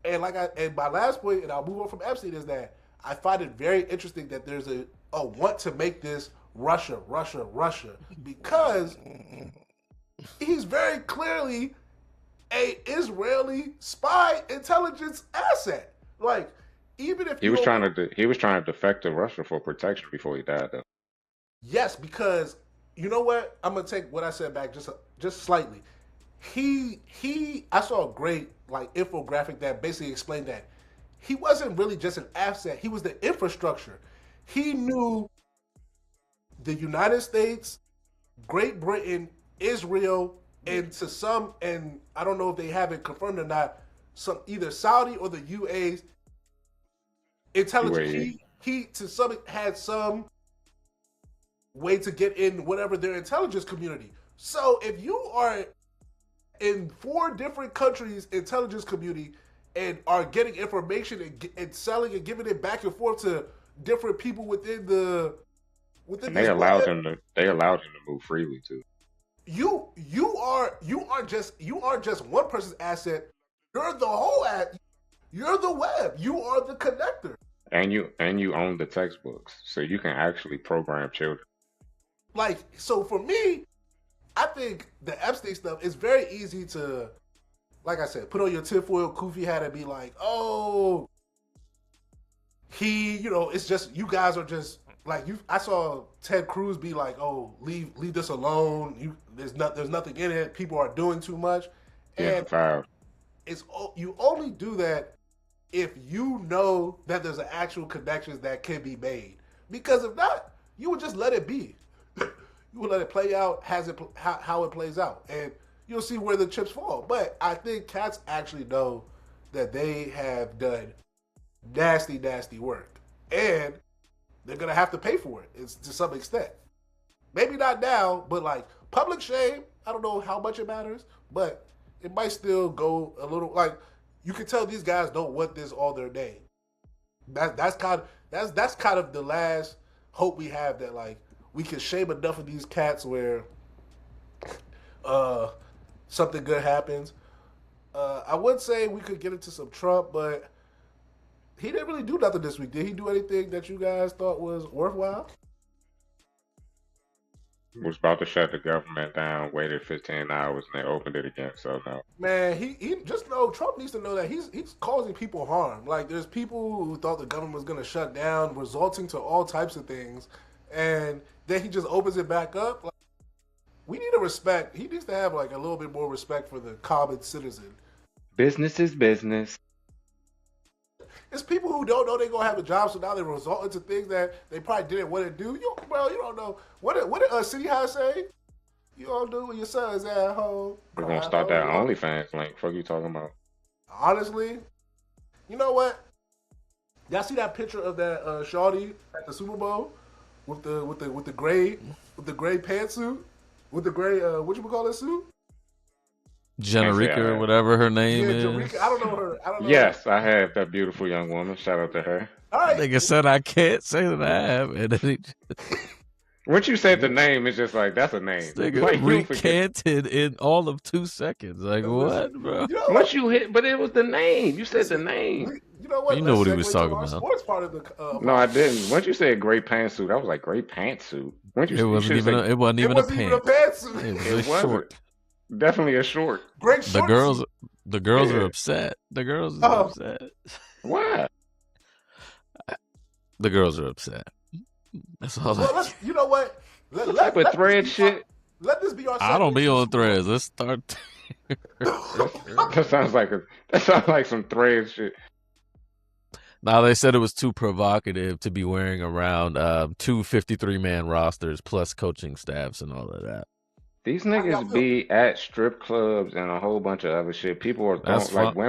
And my last point, and I'll move on from Epstein, is that I find it very interesting that there's a want to make this Russia, Russia, Russia, because he's very clearly a Israeli spy intelligence asset. Like, even if He was trying to he was trying to defect to Russia for protection before he died, though. yes, because you know what? I'm gonna take what I said back just slightly. I saw a great like infographic that basically explained that he wasn't really just an asset. He was the infrastructure. He knew the United States, Great Britain, Israel, and I don't know if they have it confirmed or not, some either Saudi or the UAE's intelligence. UAE. He to some had some way to get in whatever their intelligence community. So if you are in 4 different countries' intelligence community and are getting information and selling and giving it back and forth to different people within And this web, they allowed him to move freely too. you aren't just one person's asset. You're the whole you're the web. You are the connector. And you own the textbooks, so you can actually program children. Like, so for me, I think the Epstein stuff is very easy to, like I said, put on your tinfoil kufi hat and be like, oh, it's just, you guys are just, like, I saw Ted Cruz be like, oh, leave this alone. There's nothing in it. People are doing too much. And you only do that if you know that there's an actual connections that can be made. Because if not, you would just let it be. You would let it play out how it plays out, and you'll see where the chips fall. But I think cats actually know that they have done nasty, nasty work, and they're gonna have to pay for it. It's to some extent. Maybe not now, but like public shame. I don't know how much it matters, but it might still go a little. Like you can tell these guys don't want this all their name. That's kind of the last hope we have that like we can shame enough of these cats where something good happens. I would say we could get into some Trump, but he didn't really do nothing this week. Did he do anything that you guys thought was worthwhile? Was about to shut the government down, waited 15 hours, and they opened it again. So no. Man, he just know Trump needs to know that he's causing people harm. Like there's people who thought the government was gonna shut down, resulting to all types of things, and then he just opens it back up. Like, we need to respect. He needs to have like a little bit more respect for the common citizen. Business is business. It's people who don't know they're gonna have a job, so now they result into things that they probably didn't want to do. You don't know what did City High say? You don't do when your son's at home. We're gonna start that OnlyFans link. Fuck you talking about? Honestly, you know what? Y'all see that picture of that shawty at the Super Bowl with the gray pantsuit with the gray what you call that suit? Generica or whatever her name is. Generica. I don't know her. Yes, I have that beautiful young woman. Shout out to her. All right. Nigga said I can't say that I have. And then Once you said the name, it's just like that's a name. This nigga Like you don't forget. recanted in all of 2 seconds. Like what, Listen, bro? you know Once what? you hit, but it was the name. You said the Listen, name. you know You what? know Let's what he was segue to talking our about. sports part of the. No, I didn't. Once you said gray pantsuit, I was like gray pantsuit. Once It you wasn't should even. say It wasn't It even a wasn't even a pant. pantsuit. It was it a wasn't. short. Definitely a short. Great The short girls. suit. The girls are Yeah. upset. The girls are Oh. upset. Why? The girls are upset. That's all. Well, you know what? What type of thread shit? Let this be our. I don't segue be to on Super Bowl. threads. Let's start. That sounds like some thread shit. Now they said it was too provocative to be wearing around 2 53-man rosters plus coaching staffs and all of that. These How y'all niggas feel? be at strip clubs and a whole bunch of other shit. People are That's throwing like fun.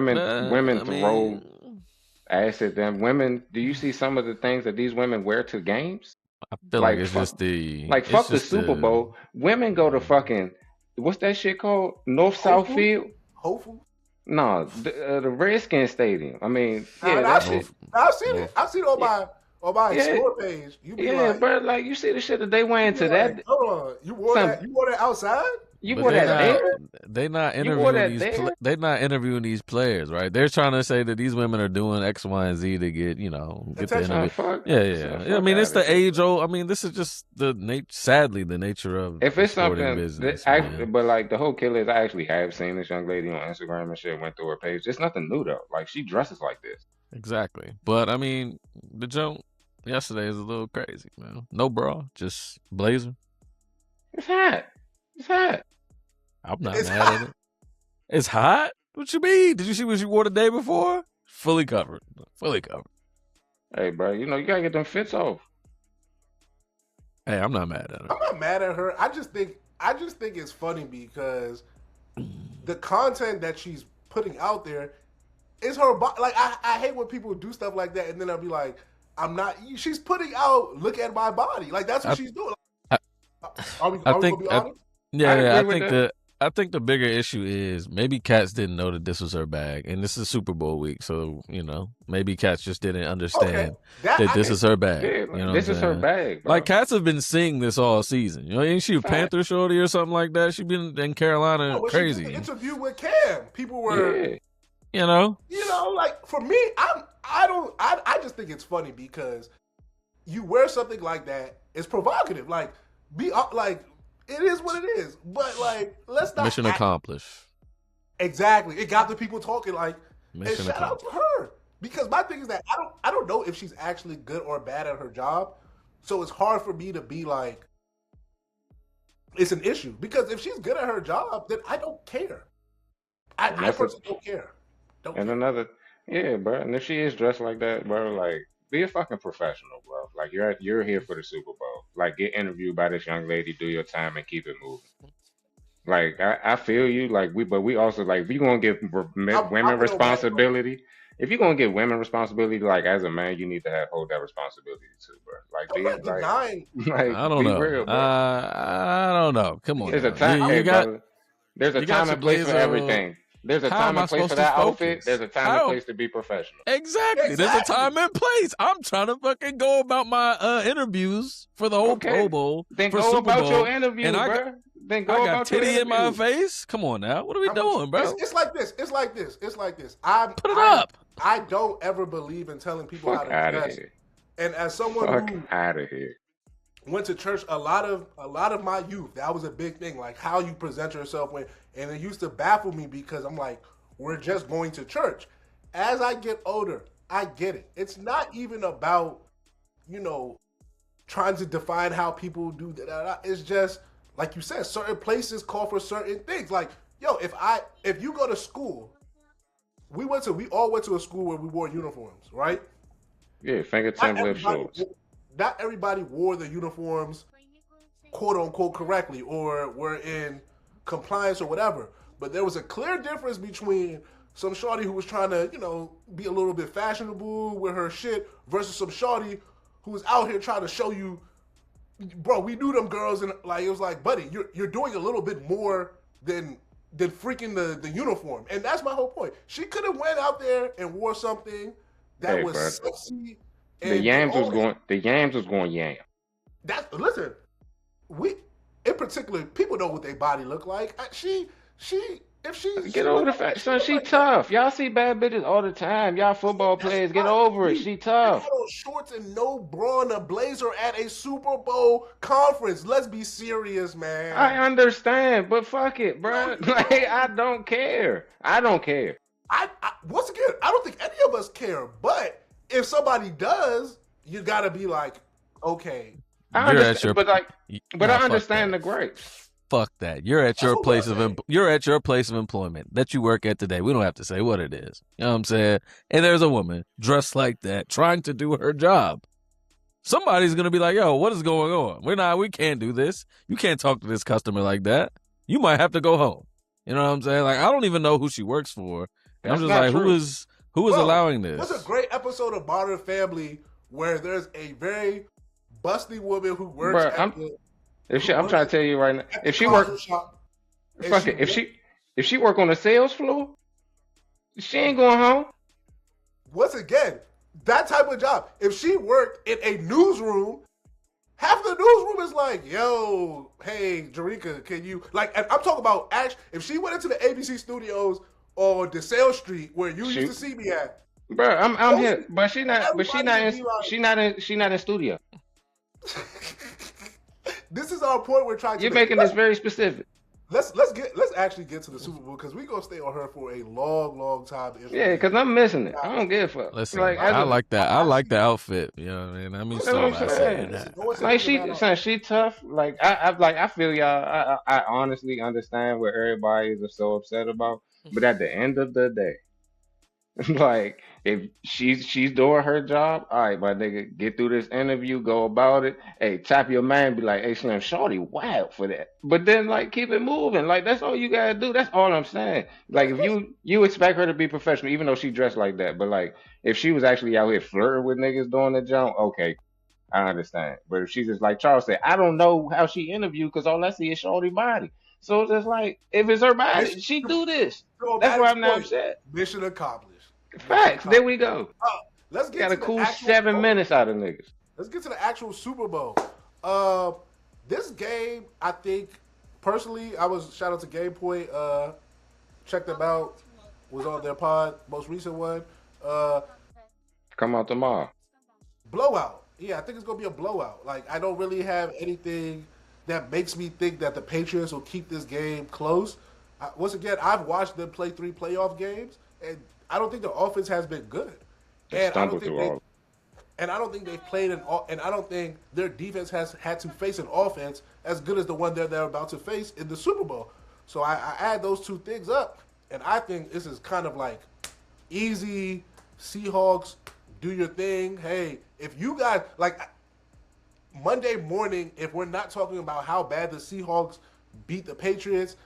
women I throw mean, ass at them. Women, do you see some of the things that these women wear to games? I feel like it's fuck, just the. like It's fuck the just Super the. Bowl. Women go to fucking what's that shit called? North South Hopeful? Field? Hopeful? No, the Redskins Stadium. I mean, Nah, yeah, nah, that shit. I've seen it. North. I've seen it on Yeah, my yeah, explore page. You be yeah, like, bro. Like you see the shit that they you wearing be to like, that. hold on, you wore Some that outside? you But wore they that not. there? They not You wore interviewing that these. there? They not interviewing these players, right? They're trying to say that these women are doing X, Y, and Z to get get the Attention. interview. Fuck, Yeah. I fuck mean, it's out of the here. age old. I mean, this is just sadly the nature of If the it's sporting something business, that man. but like the whole killer is, I actually have seen this young lady on Instagram and shit. Went through her page. It's nothing new though. Like she dresses like this. Exactly. But I mean, the joke yesterday is a little crazy, man. No bra, just blazer. It's hot. It's hot. I'm not It's mad at it. It's hot. What you mean? Did you see what she wore the day before? Fully covered. Fully covered. Hey, bro, you know you gotta get them fits off. Hey, I'm not mad at her. I'm not mad at her. I just think it's funny because the content that she's putting out there is her body. Like I hate when people do stuff like that and then I'll be like, I'm not. She's putting out. Look at my body. Like that's what she's doing. I, Are we I gonna think, be honest? I with think that. I think the bigger issue is maybe Cats didn't know that this was her bag, and this is Super Bowl week, so maybe Cats just didn't Okay, understand that that I this can. is her bag. Yeah, You know what this I'm is her saying? bag, Like bro. Cats have been seeing this all season. Ain't she a Fact. Panther shorty or something like that? She been in Carolina When she did the crazy. interview with Cam, people were, Yeah. like for me, I just think it's funny because you wear something like that, it's provocative. Like like it is what it is. But like let's not Mission accomplished. Exactly. It got the people talking like Mission and shout out to accomplished. her. Because my thing is that I don't know if she's actually good or bad at her job. So it's hard for me to be like it's an issue. Because if she's good at her job, then I don't care. I personally don't care. Don't And care. another, yeah, bro. And if she is dressed like that, bro, like be a fucking professional, bro. Like you're here for the Super Bowl. Like get interviewed by this young lady, do your time, and keep it moving. Like I feel you. Like we also like if you gonna give women I'm real bad. responsibility. If you're gonna give women responsibility, like as a man, you need to hold that responsibility too, bro. Like I'm be not denying. like I don't be know. real, bro. I don't know. Come on There's a now. time, You hey, got brother. There's a you got time your and place for blazer. everything. There's a How time am I and place for supposed to that outfit. focus? There's a time and How? place to be professional. Exactly. There's a Exactly. time and place. I'm trying to fucking go about my interviews for the whole Pro Okay, Bowl then for go Super about Bowl, your interview, and bro. Then I go got about your titty in my interview. face. Come on now. What are we I'm with you. doing, bro? It's like this. It's like this. It's like this. Put it up. I don't ever believe in telling people Fuck how out to of dress. here. And as someone Fuck who out of here. went to church a lot of my youth, that was a big thing, like how you present yourself and it used to baffle me because I'm like, we're just going to church. As I get older, I get it. It's not even about, trying to define how people do that. It's just like you said, certain places call for certain things. Like, yo, if you go to school, we all went to a school where we wore uniforms, right? Yeah, finger Not template everybody, shorts. not everybody wore the uniforms quote unquote correctly or were in compliance or whatever. But there was a clear difference between some shorty who was trying to, be a little bit fashionable with her shit versus some shorty who was out here trying to show you, bro, we knew them girls and like it was like, buddy, you're doing a little bit more than freaking the uniform. And that's my whole point. She could have went out there and wore something that Hey, was bro. sexy. The yams was going yam. Listen, we, in particular, people know what their body look like. If Get she over look the like fact, that, she son. look She like that. tough. Y'all see bad bitches all the time. Y'all football That's players, get fine. over it. You She you tough. had on shorts and no bra and a blazer at a Super Bowl conference. Let's be serious, I man. understand, but fuck it, No, bruh. you Like I don't. don't care. I don't care. I once again, I don't think any of us care. But if somebody does, you gotta be like, okay, I You're at understand, your but like, but nah, I fuck understand that. the gripes. Fuck that. You're at that's your what we're place of saying. you're at your place of employment that you work at today. We don't have to say what it is. You know what I'm saying? And there's a woman dressed like that trying to do her job. Somebody's gonna be like, "Yo, what is going on? We can't do this. You can't talk to this customer like that. You might have to go home." You know what I'm saying? Like, I don't even know who she works for, and I'm That's just not like, true, who is Bro, allowing there's a this? great episode of Modern Family where there's a very busty woman who works bruh. at the I'm trying to tell you right now. If she coffee work, shop, and fuck she it. If she work on the sales floor, she ain't going home. once again, that type of job. If she worked in a newsroom, half the newsroom is like, "Yo, hey, Jarika, can you like?" And I'm talking about Ash. If she went into the ABC studios on DeSale Street where you used to Shoot, see me at, bruh. I'm most here, but she not. But everybody would be she not in studio. like, "This is our point. We're trying to You're make." making this very specific. Let's actually get to the Super Bowl because we're gonna stay on her for a long time. If Yeah, we, because I'm missing it. I don't give a fuck. Listen, Like I, as I a, like that. I I like actually the outfit. You know what I mean? I mean, that's what listen, I'm start by saying saying. listen. that. No one said it Like was a bad outfit. she tough. Like I feel y'all. I honestly understand what everybody is so upset about. But at the end of the day, like if she's doing her job, all right, my nigga, get through this interview, go about it. Hey, tap your man, be like, hey, Slim, shorty, wild for that. But then like keep it moving. Like that's all you gotta do. That's all I'm saying. Like if you expect her to be professional, even though she dressed like that, but like if she was actually out here flirting with niggas doing the job, okay, I understand. But if she's just like Charles said, I don't know how she interviewed because all I see is shorty body. So it's just like if it's her Mission body, she do this. on That's why Madden's I'm not point. upset. Mission accomplished. Mission Facts. There accomplished. we go. Let's get Got a to the cool actual. 7 minutes out of niggas. Let's get to the actual Super Bowl. Uh, this game, I think, personally, I was shout out to Game Point. Check them out. Was on their pod, most recent one. Uh, Come out tomorrow. blowout. Yeah, I think it's gonna be a blowout. Like I don't really have anything that makes me think that the Patriots will keep this game close. Once again, I've watched them play 3 playoff games, and I don't think the offense has been good. They And I don't stumbled think through they all. and I don't think they've played and I don't think their defense has had to face an offense as good as the one they're about to face in the Super Bowl. So I add those two things up, and I think this is kind of like easy Seahawks, do your thing. Hey, if you guys like Monday morning, if we're not talking about how bad the Seahawks beat the Patriots,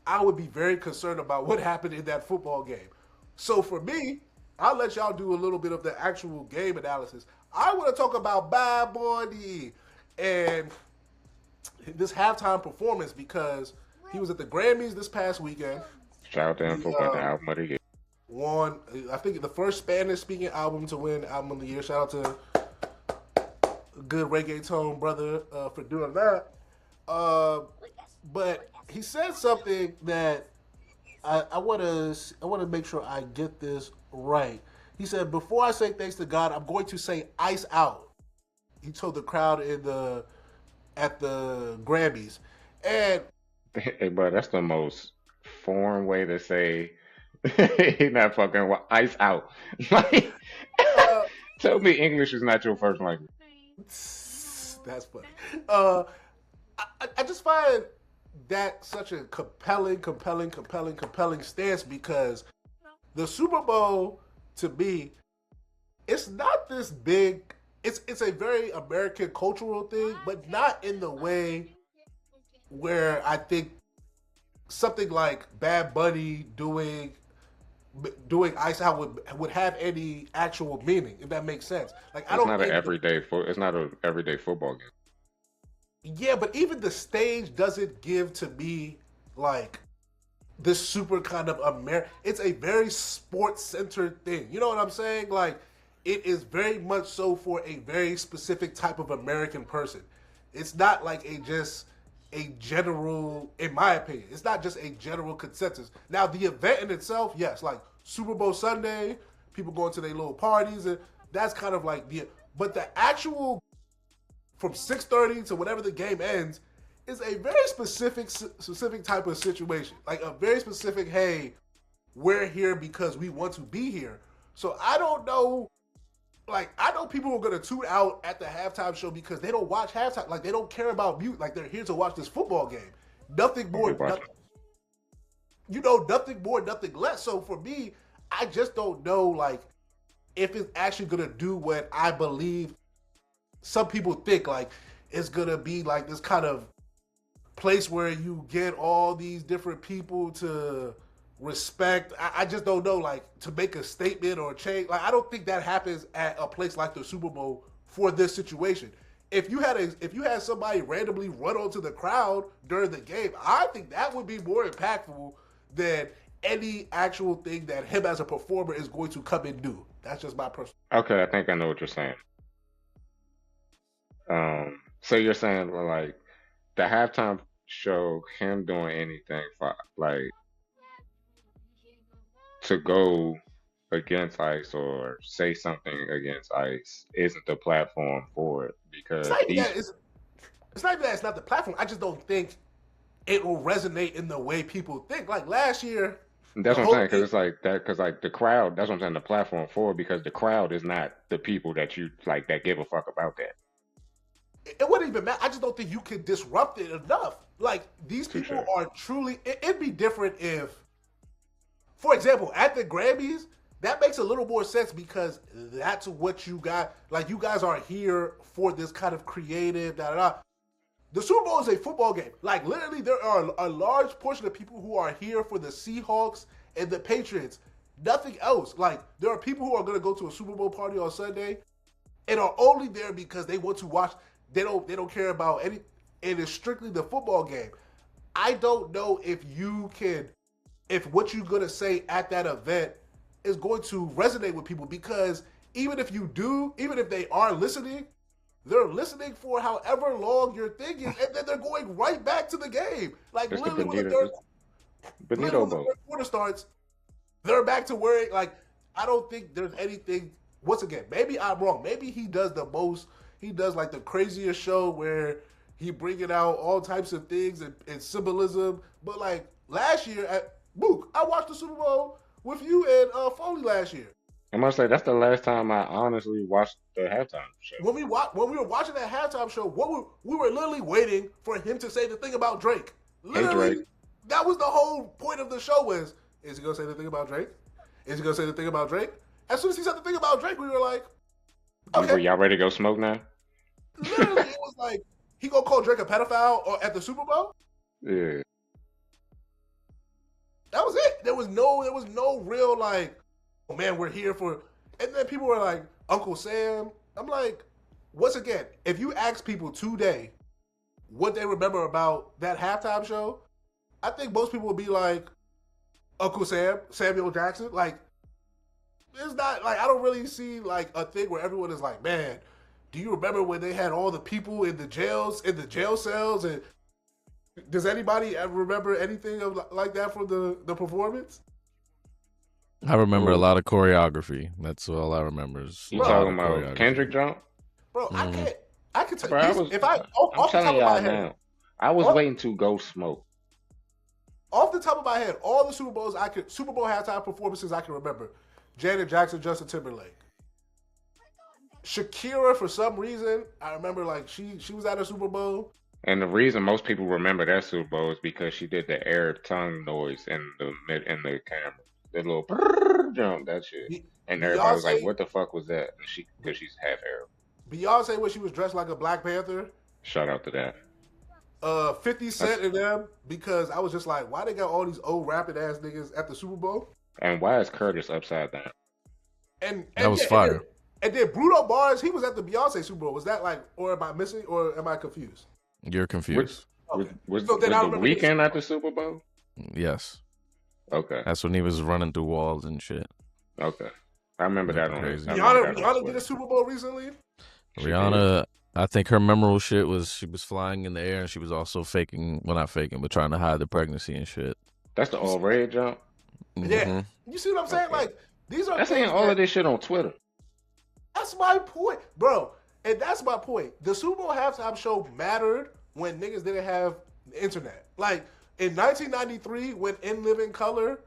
I would be very concerned about what happened in that football game. So for me, I'll let y'all do a little bit of the actual game analysis. I want to talk about Bad Bunny and this halftime performance because he was at the Grammys this past weekend. Shout out to him He for winning the album of the year. won, I think, the first Spanish-speaking album to win Album of the Year. Shout out to good reggaeton brother for doing that. Uh, but he said something that I want to make sure I get this right. He said, "Before I say thanks to God, I'm going to say ice out." He told the crowd at the Grammys, and Hey, bro, that's the most foreign way to say he not fucking with ice out. Like, uh, tell me English is not your first language. that's funny. Uh, I just find that such a compelling stance because the Super Bowl to me, it's not this big. It's a very American cultural thing, but not in the way where I think something like Bad Bunny doing Ice Out would have any actual meaning, if that makes sense. Like I It's don't not an think everyday it's not a everyday football game. yeah, but even the stage doesn't give to me like this super kind of It's a very sports centered thing. You know what I'm saying? Like it is very much so for a very specific type of American person. It's not like a general, in my opinion, it's not just a general consensus. Now the event in itself, yes, like Super Bowl Sunday, people going to their little parties, and that's kind of like but the actual from 6:30 to whenever the game ends is a very specific type of situation, like a very specific. Hey, we're here because we want to be here. So I don't know. Like I know people are gonna tune out at the halftime show because they don't watch halftime. Like they don't care about mute. Like they're here to watch this football game. Nothing more. Nothing more, nothing less. So for me, I just don't know. Like if it's actually gonna do what I believe some people think. Like it's gonna be like this kind of place where you get all these different people to respect. I just don't know, like to make a statement or change. Like I don't think that happens at a place like the Super Bowl for this situation. If you had somebody randomly run onto the crowd during the game, I think that would be more impactful than any actual thing that him as a performer is going to come and do. That's just my personal. Okay, I think I know what you're saying. So you're saying like the halftime show, him doing anything for like to go against ICE or say something against ICE isn't the platform for it It's because not even these. that. It's not even that. It's not the platform. I just don't think it will resonate in the way people think. Like last year, That's the what I'm whole saying, because thing. it's like that, because like the crowd, that's what I'm saying, the platform for it, because the crowd is not the people that you like that give a fuck about that. It wouldn't even matter. I just don't think you can disrupt it enough. Like these Touche. people are truly. It'd be different if, for example, at the Grammys, that makes a little more sense because that's what you got. Like you guys are here for this kind of creative. Da da da. The Super Bowl is a football game. Like literally, there are a large portion of people who are here for the Seahawks and the Patriots. Nothing else. Like there are people who are going to go to a Super Bowl party on Sunday and are only there because they want to watch. They don't care about any. It is strictly the football game. I don't know if what you're gonna say at that event is going to resonate with people because even if they are listening, they're listening for however long your thing is, and then they're going right back to the game. Like Just the literally Benito, Benito when the boat. third quarter starts, they're back to where like I don't think there's anything. Once again, maybe I'm wrong. Maybe he does the most. He does like the craziest show where he bringing out all types of things and symbolism. But like last year at Mook, I watched the Super Bowl with you and Foley last year. I must say that's the last time I honestly watched the halftime show. When we were watching that halftime show, we were literally waiting for him to say the thing about Drake. Hey Drake, Literally, that was the whole point of the show. Was is he gonna say the thing about Drake? Is he gonna say the thing about Drake? As soon as he said the thing about Drake, we were like, were okay. y'all ready to go smoke now? Literally, it was like he gonna call Drake a pedophile or at the Super Bowl. Yeah. That was it. There was no real like, oh man, we're here for. And then people were like, Uncle Sam. I'm like, once again, if you ask people today what they remember about that halftime show, I think most people would be like, Uncle Sam, Samuel Jackson. Like, it's not like I don't really see like a thing where everyone is like, man, do you remember when they had all the people in the jail cells, and does anybody ever remember anything of like that from the performance? I remember a lot of choreography. That's all I remember. Is You a lot talking of about Kendrick jump? Bro, I can't. I can tell Bro, you if I I'm off the top telling of my y'all head, now. I was waiting to go smoke. off the top of my head, all the Super Bowl halftime performances I can remember: Janet Jackson, Justin Timberlake, Shakira. For some reason, I remember like she was at a Super Bowl. And the reason most people remember that Super Bowl is because she did the Arab tongue noise in the camera, the little brrr jump, that shit. And everybody was like, Beyonce, "What the fuck was that?" And because she's half Arab. Beyonce when she was dressed like a Black Panther. Shout out to that. 50 Cent and them, because I was just like, why they got all these old rapping ass niggas at the Super Bowl? And why is Curtis upside down? And That was fire. And then Bruno Mars, he was at the Beyonce Super Bowl. Was that like, or am I missing, or am I confused? You're confused. Okay. Was So then I the remember weekend at the Super Bowl? Yes. Okay. That's when he was running through walls and shit. Okay. I remember that on Crazy. I remember that on Rihanna did Twitter. a Super Bowl recently. She did. Rihanna, I think her memorable shit was she was flying in the air and she was also faking, well, not faking, but trying to hide the pregnancy and shit. That's the You all see, red jump. yeah, Hmm. you see what I'm saying? Okay. Like these are That's saying things all of that. this shit on Twitter. That's my point, bro. And that's my point. The Super Bowl halftime show mattered when niggas didn't have the internet. Like in 1993, when In Living Color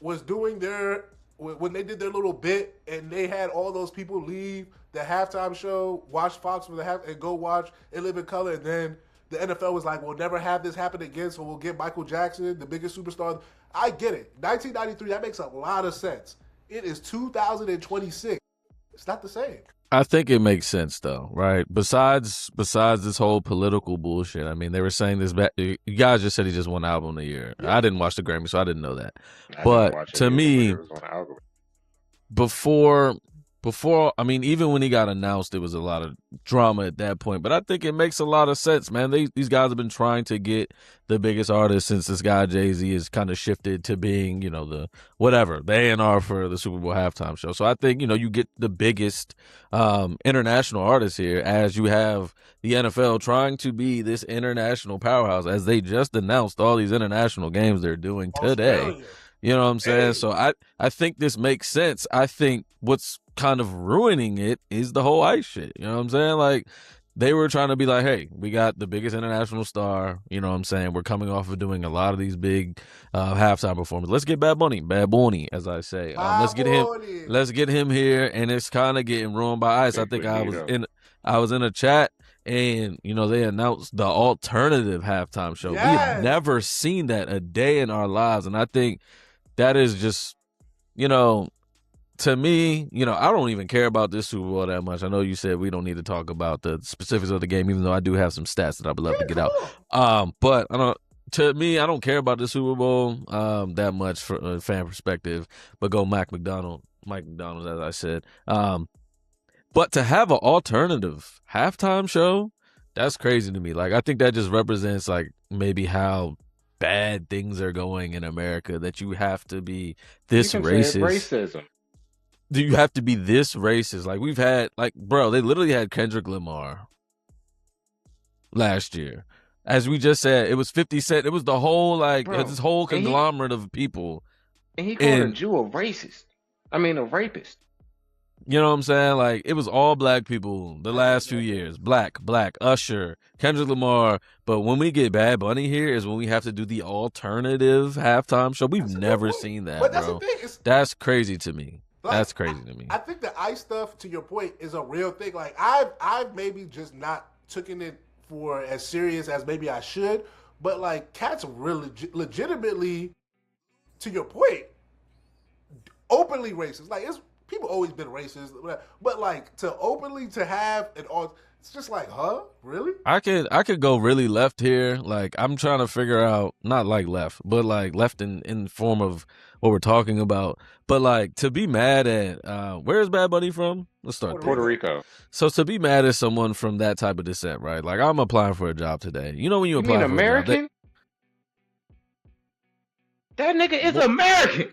was doing their when they did their little bit and they had all those people leave the halftime show, watch Fox for the half, and go watch In Living Color, and then the NFL was like, "We'll never have this happen again, so we'll get Michael Jackson, the biggest superstar." I get it. 1993, that makes a lot of sense. It is 2026. It's not the same. I think it makes sense though, right? Besides this whole political bullshit. I mean, they were saying this back. You guys just said he just won album of the year. Yeah. I didn't watch the Grammy, so I didn't know that. I didn't But watch it to either, but me, it was on the algorithm. before I mean, even when he got announced, it was a lot of drama at that point. But I think it makes a lot of sense, man. These guys have been trying to get the biggest artist since this guy Jay-Z has kind of shifted to being, the whatever, the A&R for the Super Bowl halftime show. So I think, you get the biggest international artist here as you have the NFL trying to be this international powerhouse as they just announced all these international games they're doing today. Australia. You know what I'm saying? Hey. So I think this makes sense. I think what's kind of ruining it is the whole ICE shit. You know what I'm saying? Like, they were trying to be like, hey, we got the biggest international star. You know what I'm saying? We're coming off of doing a lot of these big halftime performances. Let's get Bad Bunny, as I say. Let's get him here. And it's kind of getting ruined by ICE. I think I was in a chat. And, they announced the alternative halftime show. Yes. We have never seen that a day in our lives. And I think that is just, to me, I don't even care about this Super Bowl that much. I know you said we don't need to talk about the specifics of the game, even though I do have some stats that I would love to get out. But to me, I don't care about the Super Bowl that much from a fan perspective. But go Mike McDonald, as I said. But to have an alternative halftime show, that's crazy to me. Like, I think that just represents like maybe how bad things are going in America, that you have to be this racist. Racism. Do you have to be this racist? Like, we've had, bro, they literally had Kendrick Lamar last year. As we just said, it was 50 Cent. It was the whole, this whole conglomerate of people. And he called a Jew a racist. I mean, a rapist. You know what I'm saying? Like, it was all black people the last few years. Black, Usher, Kendrick Lamar. But when we get Bad Bunny here is when we have to do the alternative halftime show. We've never seen that, but that's bro. the thing. That's crazy to me. That's crazy to me. I think the ICE stuff, to your point, is a real thing. Like, I've maybe just not taken it for as serious as maybe I should. But, like, cats really legitimately, to your point, openly racist. Like, people always been racist, but like to openly to have it all, it's just like, huh? Really? I could go really left here. Like, I'm trying to figure out, not like left, but like left in form of what we're talking about. But like, to be mad at where's Bad Bunny from? Let's start Puerto Rico. So to be mad at someone from that type of descent, right? Like, I'm applying for a job today. You know when you apply for American? a job, that nigga is American.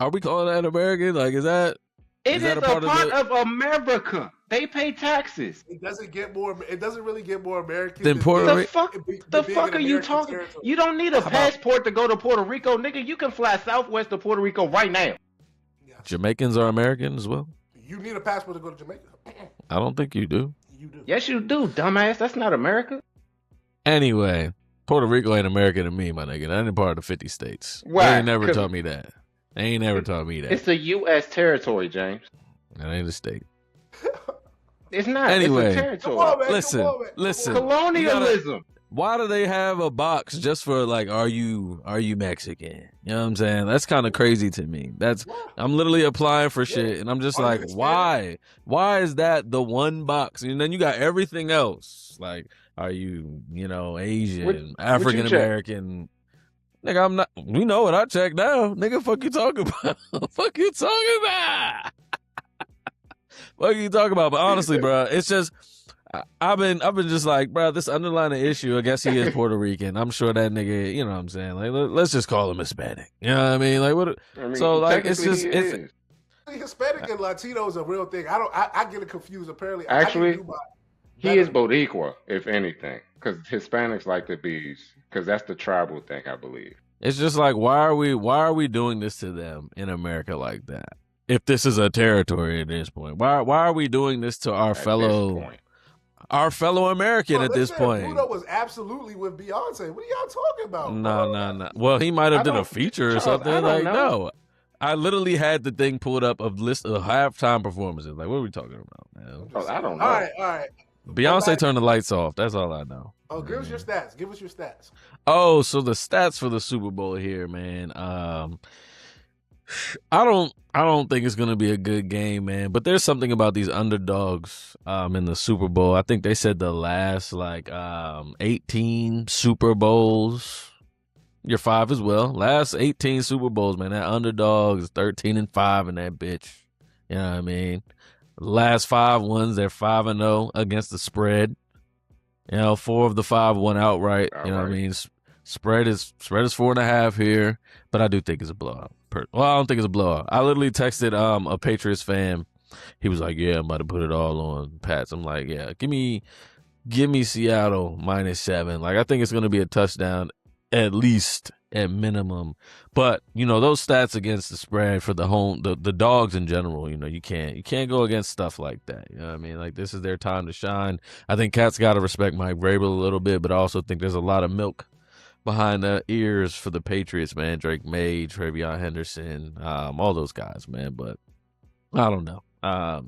Are we calling that American? Like, is that? It is a part of America. They pay taxes. It doesn't really get more American than Puerto Rico. The fuck are you talking? Territory. You don't need a passport to go to Puerto Rico, nigga. You can fly southwest to Puerto Rico right now. Yes. Jamaicans are American as well. You need a passport to go to Jamaica. I don't think you do. You do. Yes, you do, dumbass. That's not America. Anyway, Puerto Rico ain't American to me, my nigga. That ain't part of the 50 states. Why? They ain't never taught me that. They ain't never taught me that. It's a U.S. territory, James. That ain't a state. It's not. Anyway, it's a territory. Come on, man. Listen. Colonialism. Why do they have a box just for like, are you Mexican? You know what I'm saying? That's kind of crazy to me. I'm literally applying for shit, and I'm just like, why? Why is that the one box? And then you got everything else. Like, are you, Asian, African American? Nigga, I'm not. We know what I check now. Nigga, fuck you talking about? Fuck you talking about? What are you talking about? But honestly, bro, it's just I've been just like, bro, this underlying issue. I guess he is Puerto Rican. I'm sure that nigga, you know what I'm saying? Like, let's just call him Hispanic. You know what I mean? Like, what? So like, it's just Hispanic and Latino is a real thing. I get it confused. Apparently, I need to Actually, do my he is better. Boricua, if anything, because Hispanics like the bees, because that's the tribal thing, I believe. It's just like why are we doing this to them in America like that? If this is a territory at this point, why are we doing this to At this point, our fellow American Bro, at they this said point? Bruno was absolutely with Beyonce. What are y'all talking about, No, bro? no, no. Well, he might have I did a don't, feature or Charles, I something. don't Like, know. no. I literally had the thing pulled up of list of halftime performances. Like, what are we talking about, man? I'm just I saying. don't All know. right, all right. Go Beyonce back. turned the lights off. That's all I know. Oh, give us your stats. Give us your stats. Oh, so the stats for the Super Bowl here, man. I don't think it's gonna be a good game, man. But there's something about these underdogs in the Super Bowl. I think they said the last 18 Super Bowls. You're 5 as well. Last 18 Super Bowls, man. That underdog is 13-5 in that bitch. You know what I mean? Last 5 ones, they're 5-0 against the spread. 4 of the 5 won outright. You know what I mean? Spread is 4.5 here, but I do think it's a blowout. Well, I don't think it's a blowout. I literally texted a Patriots fan. He was like, "Yeah, I'm about to put it all on Pats." I'm like, "Yeah, give me Seattle -7." Like, I think it's gonna be a touchdown, at least at minimum. But those stats against the spread for the dogs in general. You can't go against stuff like that. You know what I mean? Like, this is their time to shine. I think Cats got to respect Mike Vrabel a little bit, but I also think there's a lot of milk behind the ears for the Patriots, man. Drake May, Travion Henderson, all those guys, man. But I don't know. I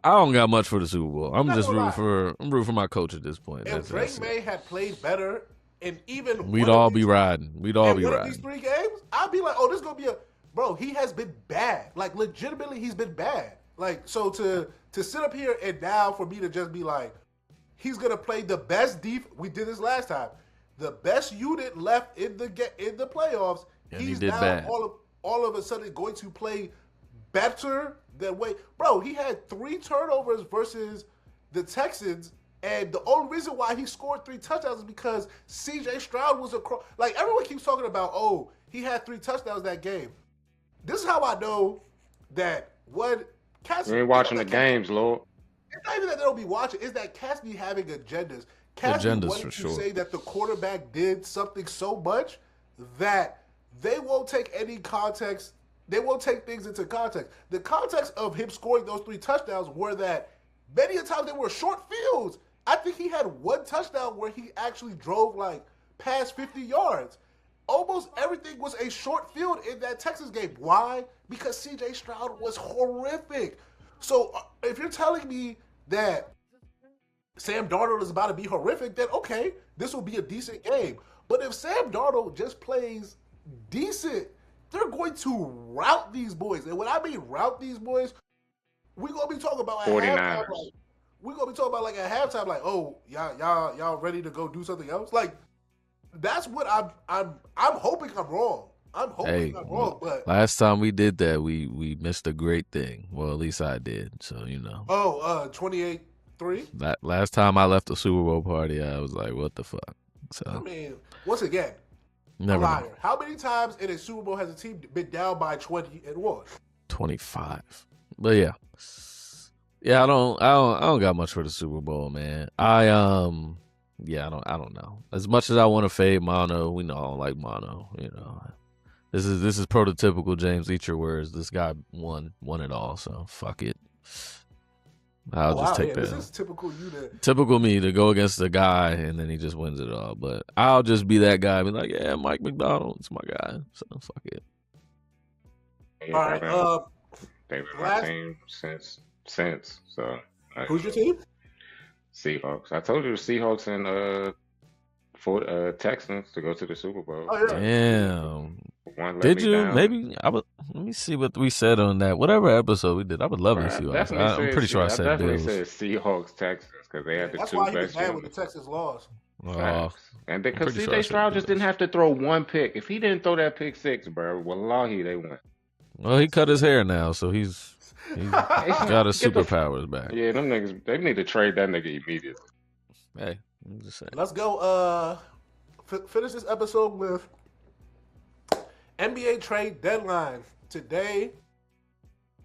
don't got much for the Super Bowl. I'm just rooting for my coach at this point. If Drake May had played better, and even we'd all be riding. We'd all be one riding. of these 3 games, I'd be like, oh, this is gonna be a bro. He has been bad. Like, legitimately, he's been bad. Like, so to sit up here and now for me to just be like, he's gonna play the best we did this last time. The best unit left in the playoffs. And he's he did now bad. all of a sudden going to play better than bro. He had 3 turnovers versus the Texans, and the only reason why he scored 3 touchdowns is because C.J. Stroud was across. Like, everyone keeps talking about, oh, he had 3 touchdowns that game. This is how I know that what Cass. You ain't watching the games, Lord. It's not even that they don't be watching. It's that Cass be having agendas. Cass be wanting to say that the quarterback did something so much that they won't take any context. They won't take things into context. The context of him scoring those 3 touchdowns were that many a times they were short fields. I think he had 1 touchdown where he actually drove past 50 yards. Almost everything was a short field in that Texas game. Why? Because C.J. Stroud was horrific. So if you're telling me that Sam Darnold is about to be horrific, then okay, this will be a decent game. But if Sam Darnold just plays decent, they're going to rout these boys. And when I mean rout these boys, we're gonna be talking about 49ers. We're gonna be talking about at halftime, oh, y'all ready to go do something else? Like, that's what I'm hoping I'm wrong. I'm hoping I'm wrong, but last time we did that, we missed a great thing. Well, at least I did. So 28-3. That last time I left the Super Bowl party, I was like, what the fuck? So I mean, once again, never liar. know. How many times in a Super Bowl has a team been down by 20 and won? 25. But yeah, I don't got much for the Super Bowl, man. I don't know. As much as I want to fade Mono, we know I don't like Mono. This is prototypical James. Eat your words. This guy won it all. So fuck it. I'll just take that. This is typical typical me to go against the guy and then he just wins it all. But I'll just be that guy. Be like, yeah, Mike McDonald's my guy. So fuck it. All right. They've been my team since. So who's your team? Seahawks. I told you the Seahawks and Texans to go to the Super Bowl. Oh, yeah. Damn. Did you? Down. Maybe let me see what we said on that. Whatever episode we did, I would love to see. I'm pretty sure I said Bills. I definitely said Seahawks, Texans because they had the 2 best. That's why he was mad when the Texans lost. And because C.J. Stroud just didn't have to throw 1 pick. If he didn't throw that pick 6, bro, wallahi, they won. Well, he cut his hair now, so he's got his superpowers back. Yeah, them niggas, they need to trade that nigga immediately. Hey, I'm just saying. Let's go. Finish this episode with NBA trade deadline. Today,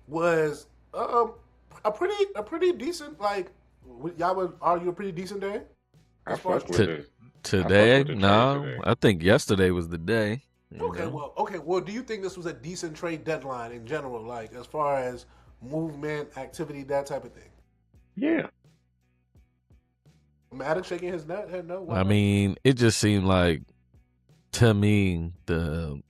was a pretty decent, like, y'all would argue, a pretty decent day I as far as fuck with T- this. I fuck Today, with the trade no, today. I think yesterday was the day. You okay, know, well, do you think this was a decent trade deadline in general, like as far as movement, activity, that type of thing? Yeah. Madden shaking his head, no, why I not? mean, it just seemed like to me the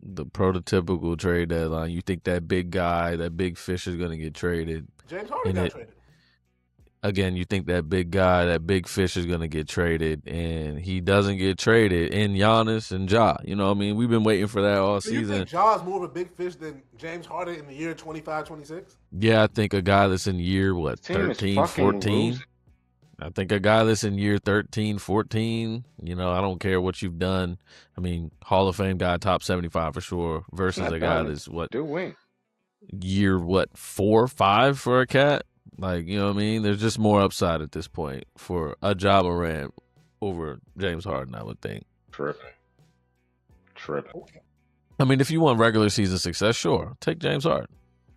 prototypical trade deadline. You think that big guy, that big fish is going to get traded, James Harden and got it traded. again, you think that big guy, that big fish is going to get traded, and he doesn't get traded. And Giannis and Ja, you know, what I mean, we've been waiting for that all So you season. think Ja's more of a big fish than James Harden in the year 25, 26? Yeah, I think a guy that's in year what This team is 13, fucking 14. losing. I think a guy that's in year 13, 14, you know, I don't care what you've done. I mean, Hall of Fame guy, top 75 for sure, It's versus not a guy done. that's Doing. year 4 or 5 for a cat. Like, you know what I mean? There's just more upside at this point for a Ja Morant over James Harden, I would think. Tripping. Okay. I mean, if you want regular season success, sure, take James Harden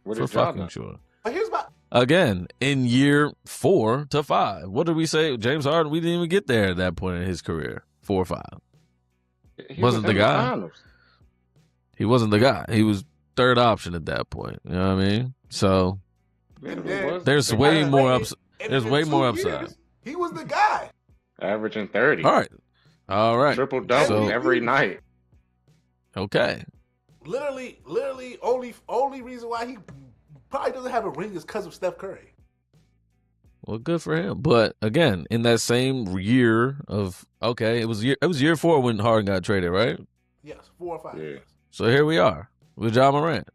What for is Ja fucking done? sure. But here's my Again, in year 4 to 5, what did we say? James Harden, we didn't even get there at that point in his career. 4 or 5. He Wasn't was the in the guy. finals. He wasn't the guy. He was third option at that point. You know what I mean? So Yeah, And he then- was there's the way guy. more and ups. There's in way 2 more years, upside. He was the guy. Averaging 30. All right. Triple double So- every night. Okay. Literally, only reason why he probably doesn't have a ring is because of Steph Curry. Well, good for him. But again, in that same year of it was year 4 when Harden got traded, right? Yes, 4 or 5. Yeah. So here we are with Ja Morant.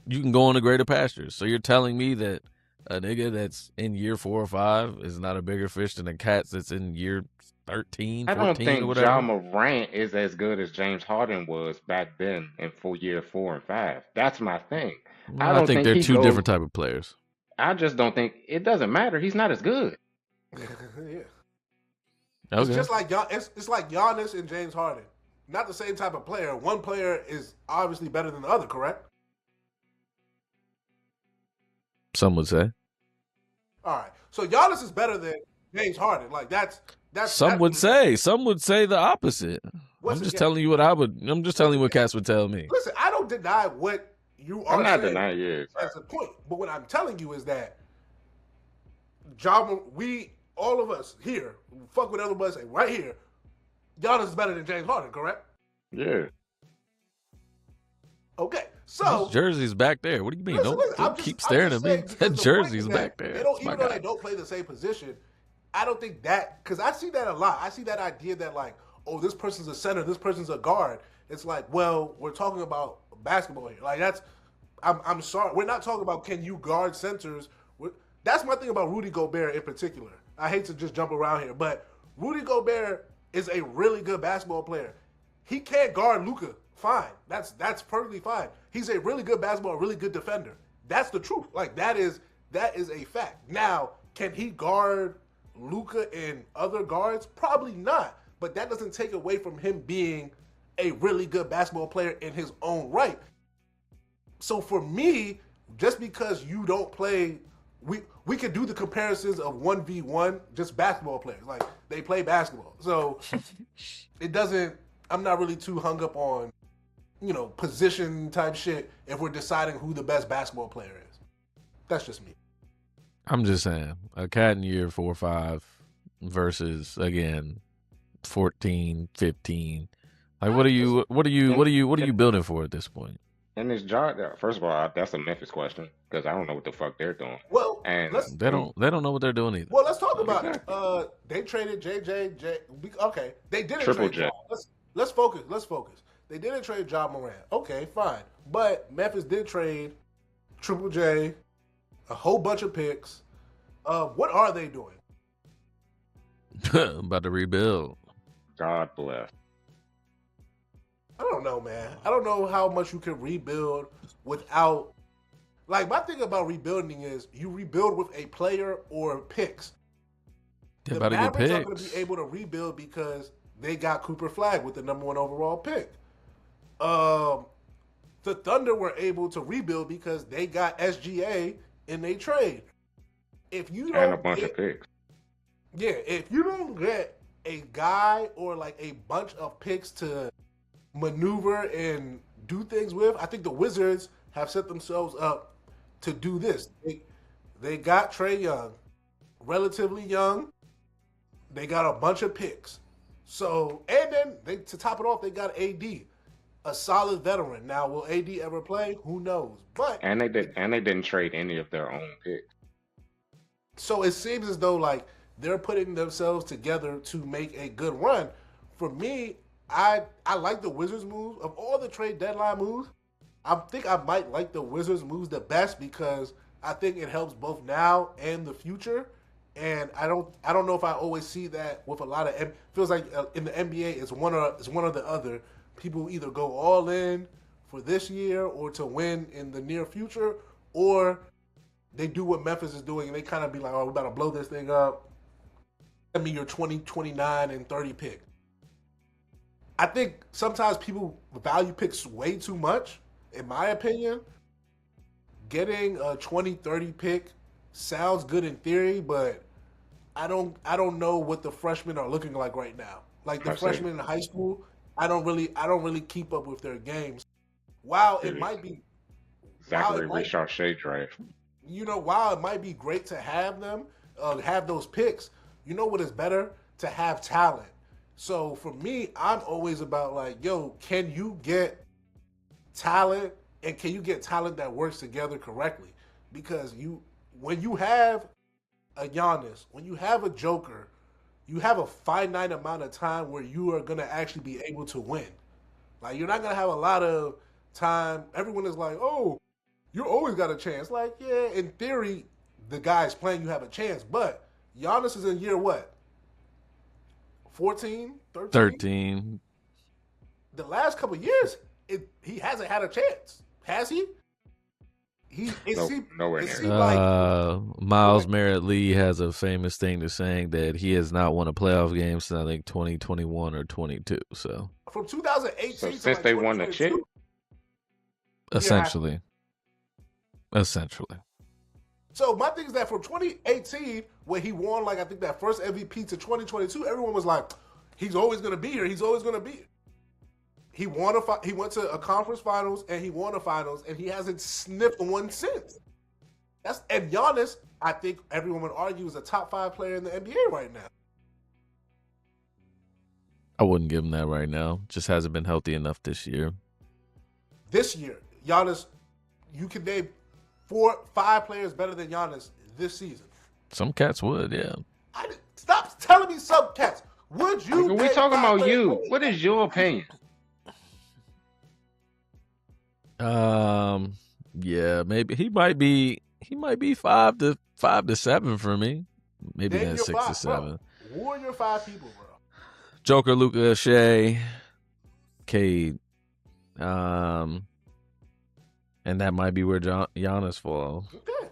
You can go on to greater pastures. So you're telling me that a nigga that's in year 4 or 5 is not a bigger fish than a cat that's in year 13, I 14, don't think or whatever? Ja Morant is as good as James Harden was back then in year 4 and 5. That's my thing. Well, I I don't think think they're he two goes- different type of players. I just don't think it doesn't matter. He's not as good. yeah. It's Okay. just like it's like Giannis and James Harden. Not the same type of player. One player is obviously better than the other, correct? Some would say. All right. So Giannis is better than James Harden. Like that's Some would say. Some would say the opposite. What's I'm just again? telling you what I'm just telling you what cats would tell me. Listen, I don't deny what you are I'm not saying. denying it. That's the point. But what I'm telling you is that all of us here, fuck what everybody say, right here, Giannis is better than James Harden, correct? Yeah. Okay. So His jersey's back there. What do you mean? listen, Don't I'm keep just staring at me. saying, because That the point jersey's is back that there. They don't, That's my even though guy. they don't play the same position, I don't think that, because I see that a lot. I see that idea that like, oh, this person's a center, this person's a guard. It's like, well, we're talking about basketball here. Like I'm sorry, we're not talking about can you guard centers. That's my thing about Rudy Gobert in particular. I hate to just jump around here, but Rudy Gobert is a really good basketball player. He can't guard Luka. Fine, that's perfectly fine. He's a really good basketball, really good defender. That's the truth. Like that is a fact. Now, can he guard Luka and other guards? Probably not. But that doesn't take away from him being a really good basketball player in his own right. So for me, just because you don't play, we could do the comparisons of 1v1, just basketball players. Like they play basketball. So it doesn't, I'm not really too hung up on, position type shit if we're deciding who the best basketball player is. That's just me. I'm just saying, a cat in year 4 or 5 versus again 14, 15. Like what are you building for at this point? And this job, first of all, that's a Memphis question because I don't know what the fuck they're doing. Well, And They don't know what they're doing either. Well, let's talk about Exactly. it. They traded JJ. Okay, they didn't Triple trade J. Ja. Let's focus. They didn't trade Ja Morant. Okay, fine. But Memphis did trade Triple J, a whole bunch of picks. What are they doing? About to rebuild. God bless. I don't know, man. I don't know how much you can rebuild without. Like my thing about rebuilding is you rebuild with a player or picks. They're The about to get Mavericks are going to picks. be able to rebuild because they got Cooper Flag with the #1 overall pick. The Thunder were able to rebuild because they got SGA in a trade. If you And a don't bunch of get, picks. yeah, if you don't get a guy or like a bunch of picks to maneuver and do things with, I think the Wizards have set themselves up to do this. They got Trae Young, relatively young. They got a bunch of picks. So, and then to top it off, they got AD, a solid veteran. Now, will AD ever play? Who knows? But And they didn't trade any of their own picks. so it seems as though like they're putting themselves together to make a good run. For me, I like the Wizards move. Of all the trade deadline moves, I think I might like the Wizards moves the best because I think it helps both now and the future. And I don't know if I always see that with a lot of feels like in the NBA it's one or the other. People either go all in for this year or to win in the near future, or they do what Memphis is doing and they kind of be like, oh, we're about to blow this thing up. Send me your 20, 29, and 30 pick. I think sometimes people value picks way too much. In my opinion, getting a 20, 30 pick sounds good in theory, but I don't know what the freshmen are looking like right now. Like the I say freshmen in high school, I don't really keep up with their games. While it it is might be while Zachary it might Richard draft. while it might be great to have them, have those picks, you know what is better? To have talent. So for me, I'm always about like, yo, can you get talent and can you get talent that works together correctly? Because when you have a Giannis, when you have a Joker, you have a finite amount of time where you are gonna actually be able to win. Like you're not gonna have a lot of time. Everyone is like, oh, you always got a chance. Like, yeah, in theory, the guys playing you have a chance, but Giannis is in year what? 14, 13? 13. The last couple of years, he hasn't had a chance. Has he? No, nowhere It near. seemed like go Miles ahead. Merritt Lee has a famous thing to saying that he has not won a playoff game since I think 2021 or 22. So From So 2018 to since like they won the chip, 2022, yeah. essentially, essentially, So my thing is that from 2018, when he won like I think that first MVP to 2022, everyone was like, he's always gonna be here. He's always gonna be. He went to a conference finals and he won a finals and he hasn't sniffed one since. And Giannis, I think everyone would argue is a top 5 player in the NBA right now. I wouldn't give him that right now. Just hasn't been healthy enough this year. This year, Giannis, you can name 4, 5 players better than Giannis this season. Some cats would, yeah. Stop telling me some cats. Would you nigga, we name talking 5 about players better you. than What Giannis is your this season? opinion? Yeah, maybe he might be 5 to 7 for me. Maybe Name then your 6 to 5, bro. 7. Who are your 5 people, bro? Joker, Luka, Shea, Cade, um, and that might be where Giannis falls. Okay.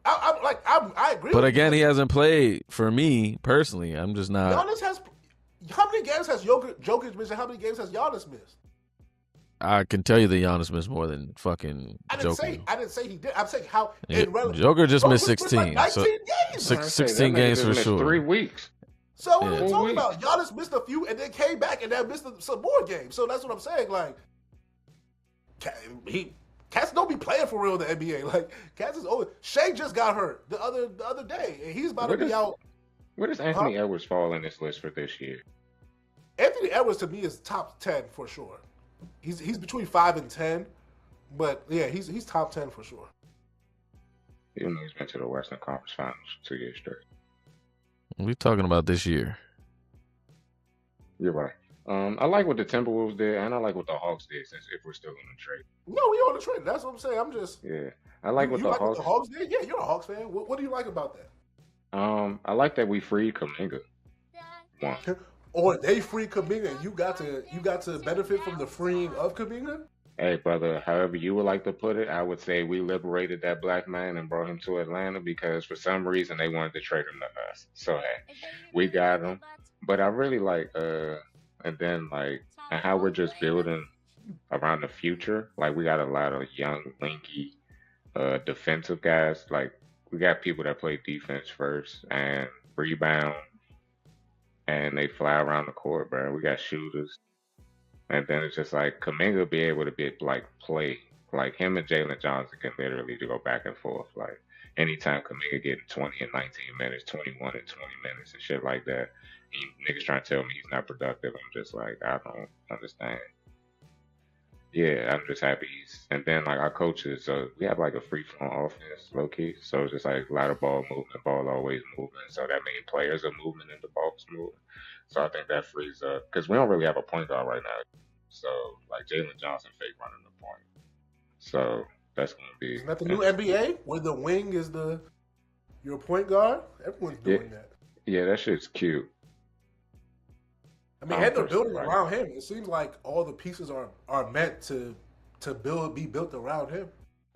I agree But with you. again, he hasn't played for me personally. I'm just not. Giannis has. How many games has Jokic missed and how many games has Giannis missed? I can tell you that Giannis missed more than fucking Joker. I didn't say he did. I'm saying how Yeah, in relative. Joker just missed Jokic missed like 16. So 19 games. six- I say that 16 nigga games just for missed sure. 3 weeks, So what are Yeah. we 4 talking weeks. about? Giannis missed a few and then came back and then missed some more games. So that's what I'm saying. Like, Cats don't be playing for real in the NBA. Like, Cats is always. Shea just got hurt the other day, and he's about to be out. Where does Huh? Anthony Edwards fall in this list for this year? Anthony Edwards to me is top 10 for sure. He's between 5 and 10, but yeah, he's top 10 for sure. Even though he's been to the Western Conference Finals 2 years straight. We're talking about this year. You're right. I like what the Timberwolves did, and I like what the Hawks did. Since if we're still in the trade, No, we on the trade. That's what I'm saying. I'm just yeah, I like what you the like what Hawks. the Hawks did. Yeah, you're a Hawks fan. What do you like about that? I like that we freed Kuminga. One. Or they free Kuminga. You got to benefit from the freeing of Kuminga. Hey, brother, however you would like to put it, I would say we liberated that black man and brought him to Atlanta because for some reason they wanted to trade him to us. So hey, we got him. But I really like and then like and how we're just building around the future. Like we got a lot of young, linky, defensive guys. Like we got people that play defense first and rebound, and they fly around the court, bro. We got shooters, and then it's just like Kaminga be able to be like play. Like him and Jalen Johnson can literally go back and forth. Like anytime Kaminga getting 20 and 19 minutes, 21 and 20 minutes and shit like that. Niggas trying to tell me he's not productive. I'm just like, I don't understand. Yeah, I'm just happy he's. And then like our coaches, we have like a free flowing offense, low key. So it's just like a lot of ball movement, ball always moving. So that means players are moving and the ball's moving. So I think that frees up because we don't really have a point guard right now. So like Jalen Johnson fake running the point. So that's gonna be Isn't that the new interesting. NBA where the wing is the your point guard? Everyone's Yeah, doing that. yeah, that shit's cute. I mean, I'm and they're personally building like, around him. It seems like all the pieces are meant to be built around him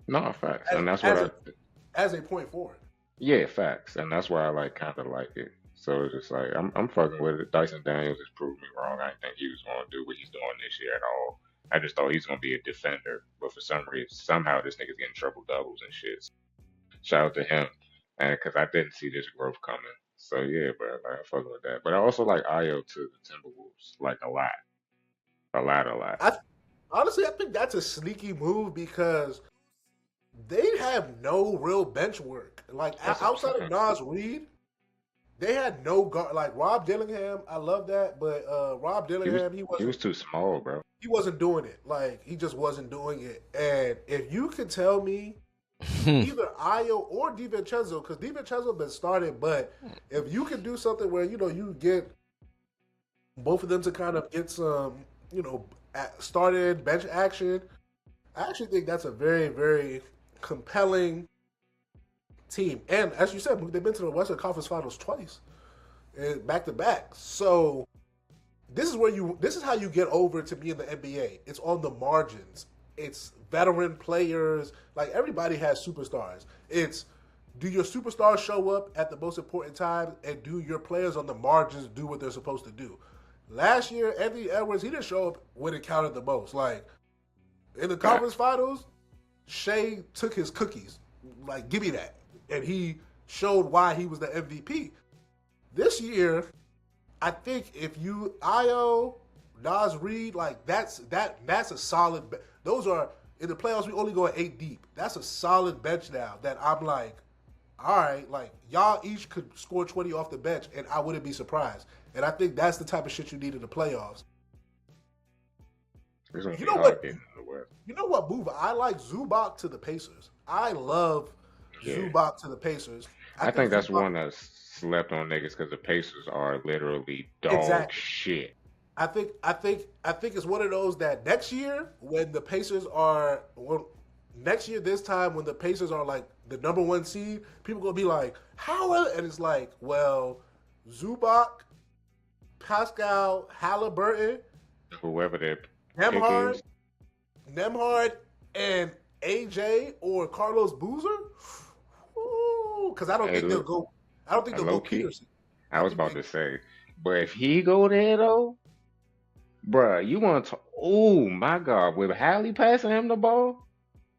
no facts, as and that's what as I a as a point forward. yeah, facts, and that's why I like kind of like it. So it's just like I'm fucking with it. Dyson Daniels has proved me wrong. I didn't think he was going to do what he's doing this year at all. I just thought he's going to be a defender, but for some reason, somehow this nigga's getting triple doubles and shit. Shout out to him, and because I didn't see this growth coming. So yeah, bro, like, I'm fucking with that. But I also like Io to the Timberwolves, like a lot, a lot, a lot. I honestly I think that's a sneaky move because they have no real bench work. Like That's what I'm outside of saying. Nas Reed, they had no guard. Like Rob Dillingham, I love that, but Rob He was Dillingham, he was too small, bro. he wasn't doing it. Like he just wasn't doing it. And if you could tell me either Io or DiVincenzo, because DiVincenzo been started, but if you could do something where you get both of them to kind of get some started bench action, I actually think that's a very very compelling team. And as you said, they've been to the Western Conference Finals twice, back to back. So this is how you get over to be in the NBA. It's on the margins. It's veteran players. Like everybody has superstars. It's do your superstars show up at the most important times, and do your players on the margins do what they're supposed to do? Last year, Anthony Edwards, he didn't show up when it counted the most. Like in the conference Facts. finals, Shea took his cookies. Like, give me that. And he showed why he was the MVP. This year, I think if you Io, Nas Reed, like that's a solid. Those are in the playoffs. We only go at 8 deep. That's a solid bench now. That I'm like, all right, like y'all each could score 20 off the bench, and I wouldn't be surprised. And I think that's the type of shit you need in the playoffs. It's gonna You be know hard what? getting in the West. You know what move I like? Zubac to the Pacers. I love Yeah. Zubac to the Pacers. I I think think that's Zubac one that's slept on niggas because the Pacers are literally dog exactly. shit. I think it's one of those that next year when the Pacers are next year this time when the Pacers are like the number one seed, people gonna be like, how? And it's like, well, Zubac, Pascal, Halliburton, Whoever their pick Nemhard, is, Nemhard, and AJ or Carlos Boozer. Because I don't hey, think they'll look, go. I don't think they'll low go key. Peterson. I I was think about they. to say, but if he go there though, bruh, you want to? Oh my God, with Hallie passing him the ball,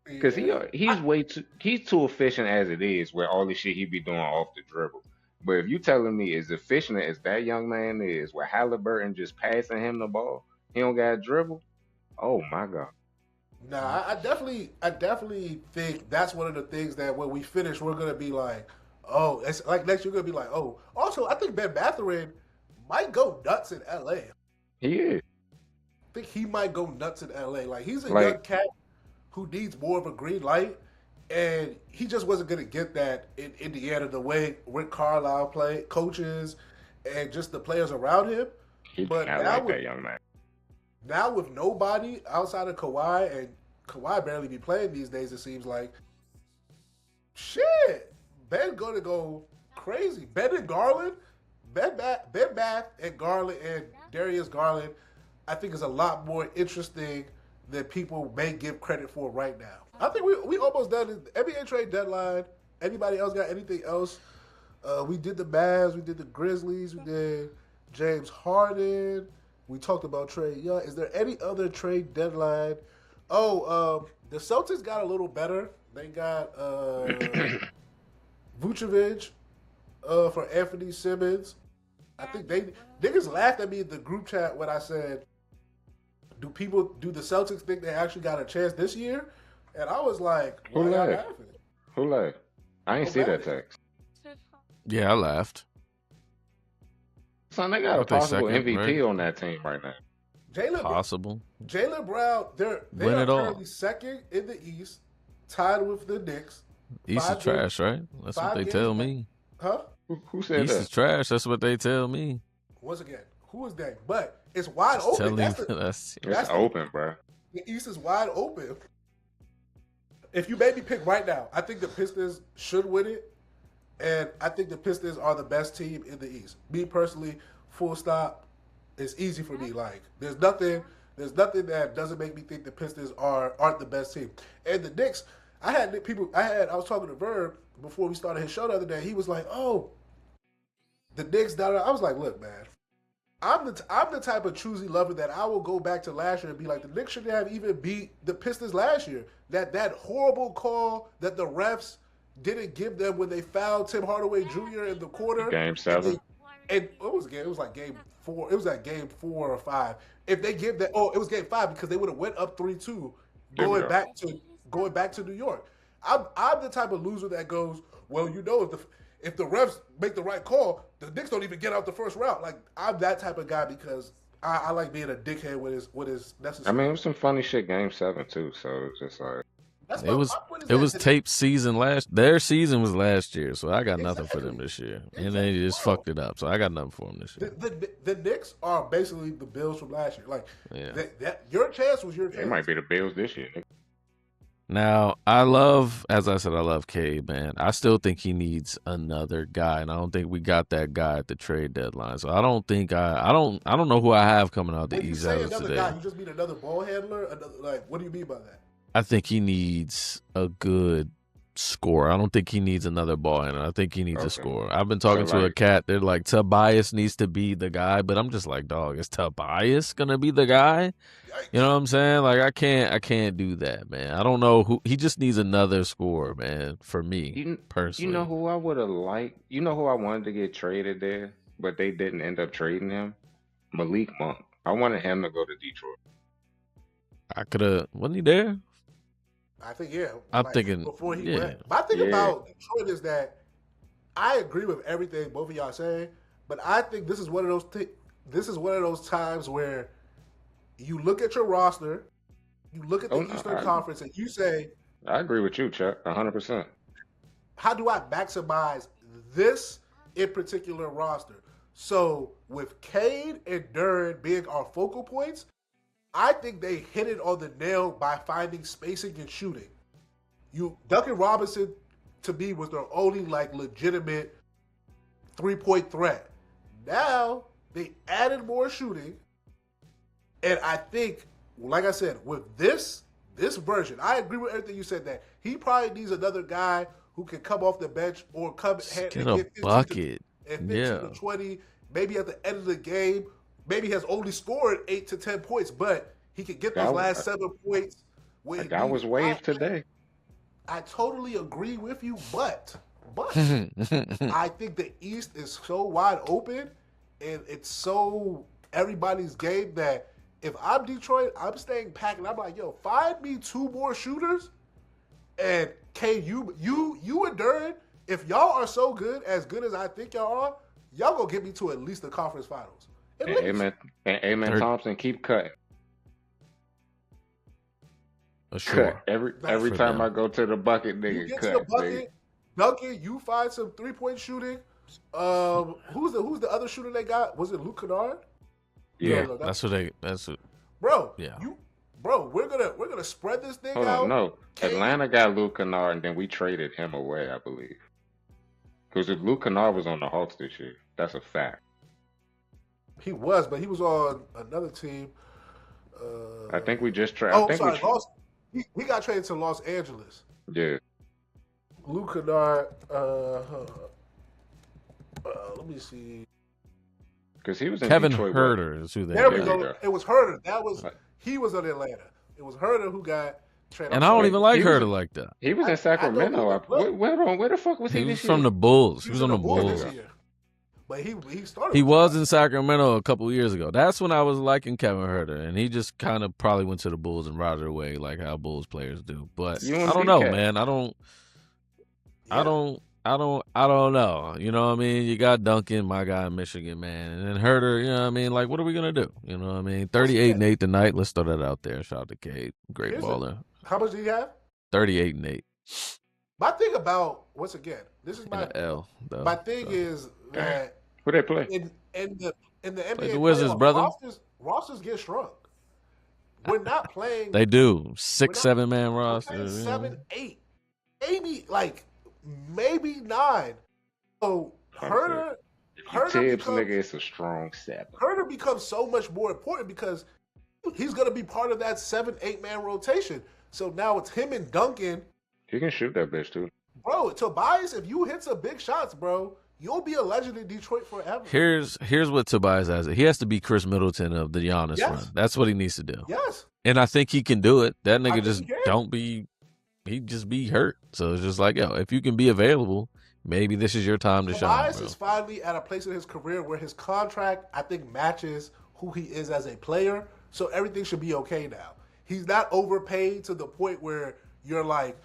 because Yeah. he's way too he's too efficient as it is with all the shit he be doing off the dribble. But if you telling me as efficient as that young man is, with Halliburton just passing him the ball, he don't got dribble. Oh my God. Nah, I definitely think that's one of the things that when we finish, we're gonna be like, oh, it's like next year we're gonna be like, oh. Also, I think Ben Mathurin might go nuts in LA. I He is. think he might go nuts in LA. Like he's a young Like cat who needs more of a green light, and he just wasn't gonna get that in Indiana the way Rick Carlisle play coaches and just the players around him. he did But not now like with that young man. now with nobody outside of Kawhi, and Kawhi barely be playing these days, it seems like. Shit, Ben gonna go crazy. Ben and Garland, Ben Bath and Garland and Darius Garland, I think is a lot more interesting than people may give credit for right now. I think we almost done the NBA trade deadline. Anybody else got anything else? We did the Mavs, we did the Grizzlies, we did James Harden, We talked about trade. Yeah, is there any other trade deadline? Oh, the Celtics got a little better. They got Vucevic for Anthony Simmons. I think they niggas laughed at me in the group chat when I said, do the Celtics think they actually got a chance this year? And I was like, Who why y'all laughed? laughing? Who laughed? I ain't see that Nobody. text. Yeah, I laughed. Son, they got a Aren't they possible second, MVP right? on that team right now. Possible. Jaylen Brown, they Win are it all. currently second in the East, tied with the Knicks. East is 5 games, trash, right? That's what 5 they games tell back. me. Huh? Who said East is that? trash. That's what they tell me. Once again, who is that? But it's wide Just open. telling you It's That's open, bro. the East is wide open. If you made me pick right now, I think the Pistons should win it, and I think the Pistons are the best team in the East. Me personally, full stop. It's easy for me. Like there's nothing that doesn't make me think the Pistons aren't the best team. And the Knicks, I was talking to Verb before we started his show the other day. He was like, "Oh, the Knicks." I was like, "Look, man, I'm the type of choosy lover that I will go back to last year and be like, the Knicks shouldn't have even beat the Pistons last year. That horrible call that the refs didn't give them when they fouled Tim Hardaway Jr. in the quarter. Game 7. And what was game? It was like game 4. It was like game 4 or 5. If they give that, it was game 5 because they would have went up 3-2 going back to New York. I'm the type of loser that goes, well, if the refs make the right call, the Knicks don't even get out the first round. Like I'm that type of guy because I like being a dickhead when it's necessary. I mean, it was some funny shit Game 7 too. So it's just like It was Tape's season their season was last year, so I got nothing for them Exactly. this year. And they just fucked it up. So I got nothing for them this year. The Knicks are basically the Bills from last year. Like Yeah. your chance was your chance. it might be the Bills this year. Now, as I said, I love Cade, man. I still think he needs another guy, and I don't think we got that guy at the trade deadline. So I don't think I don't know who I have coming out the When you East say as of another today. guy, you just mean another ball handler. What do you mean by that? I think he needs a good scorer. I don't think he needs another ball handler. I think he needs a Okay. scorer. I've been talking So, to a like- cat. They're like, Tobias needs to be the guy, but I'm just like, dog, is Tobias gonna be the guy? You know what I'm saying? Like, I can't do that, man. I don't know who. He just needs another scorer, man. For me, personally. You know who I would have liked? You know who I wanted to get traded there, but they didn't end up trading him? Malik Monk. I wanted him to go to Detroit. I could have. Wasn't he there? I think yeah. I'm thinking, before he yeah. went. My thing Yeah. about Detroit is that I agree with everything both of y'all saying, but I think this is one of those times where you look at your roster, you look at the Eastern Conference, and you say, I agree with you, Chuck, 100%. how do I maximize this in particular roster? So with Cade and Duran being our focal points, I think they hit it on the nail by finding spacing and shooting. Duncan Robinson, to me, was their only legitimate 3-point threat. Now they added more shooting, and I think, like I said, with this version, I agree with everything you said. That he probably needs another guy who can come off the bench or come Get and a get 15 bucket. and 15 Yeah. to 20. Maybe at the end of the game, maybe he has only scored 8 to 10 points, but he could get those last 7 points. A guy was waived today. I totally agree with you, but I think the East is so wide open and it's so everybody's game that if I'm Detroit, I'm staying packed and I'm like, yo, find me 2 more shooters, and you and Duran, if y'all are so good as I think y'all are, y'all gonna get me to at least the conference finals. And Amen Thompson, keep cutting. Sure. Cut. Every For time them. I go to the bucket, You nigga, get cut. to the bucket, Duncan, you find some 3-point shooting. Who's the other shooter they got? Was it Luke Kennard? Yeah. No, That's what. Bro, Yeah. we're gonna spread this thing Hold out. on, no. Cade- Atlanta got Luke Kennard, and then we traded him away, I believe. Because if Luke Kennard was on the Hawks this year, that's a fact. He was, but he was on another team. I think we just traded. He got traded to Los Angeles. Yeah. Luke Kennard. Let me see. Because he was in Kevin Detroit. Herter is who they There we got. There you go. go. It was Herter. Like, He was in Atlanta. It was Herter who got traded. And I don't even like he was Herter like that. he was in I don't Sacramento. either. Look, Where the fuck was He he was this from year? the Bulls. he He was was on in the the Bulls Bulls. this year, but he started. He with was y'all. in Sacramento a couple years ago. That's when I was liking Kevin Herter, and he just kind of probably went to the Bulls and rotted away like how Bulls players do. But I don't UMD know, cat. man. I Yeah. don't know. You know what I mean? You got Duncan, my guy in Michigan, man, and then Herter. You know what I mean? Like, what are we gonna do? You know what I mean? 38-8 tonight. Let's throw that out there. Shout out to Cade, great Here's baller. How much do you have? 38-8 My thing about once again, this is in my the L. Though, my thing so. is that Who they play? in the NBA Play the Wizards, playoffs, brother. rosters get shrunk. We're not playing. They do we're 6, not 7 man we're rosters. playing you know? 7, 8, maybe 9. So I'm saying, Herter if you Herter Tibbs, becomes nigga, it's a strong 7. Herter becomes so much more important because he's going to be part of that 7, 8 man rotation. So now it's him and Duncan. He can shoot that bitch too. Bro, Tobias, if you hit some big shots, bro, you'll be a legend in Detroit forever. Here's what Tobias has. He has to be Chris Middleton of the Giannis Yes. run. That's what he needs to do. Yes. And I think he can do it. That I nigga think just he can. don't be. He just be hurt. So it's just like, yo, if you can be available, maybe this is your time to shine, Tobias bro. is finally at a place in his career where his contract, I think, matches who he is as a player. So everything should be okay now. He's not overpaid to the point where you're like,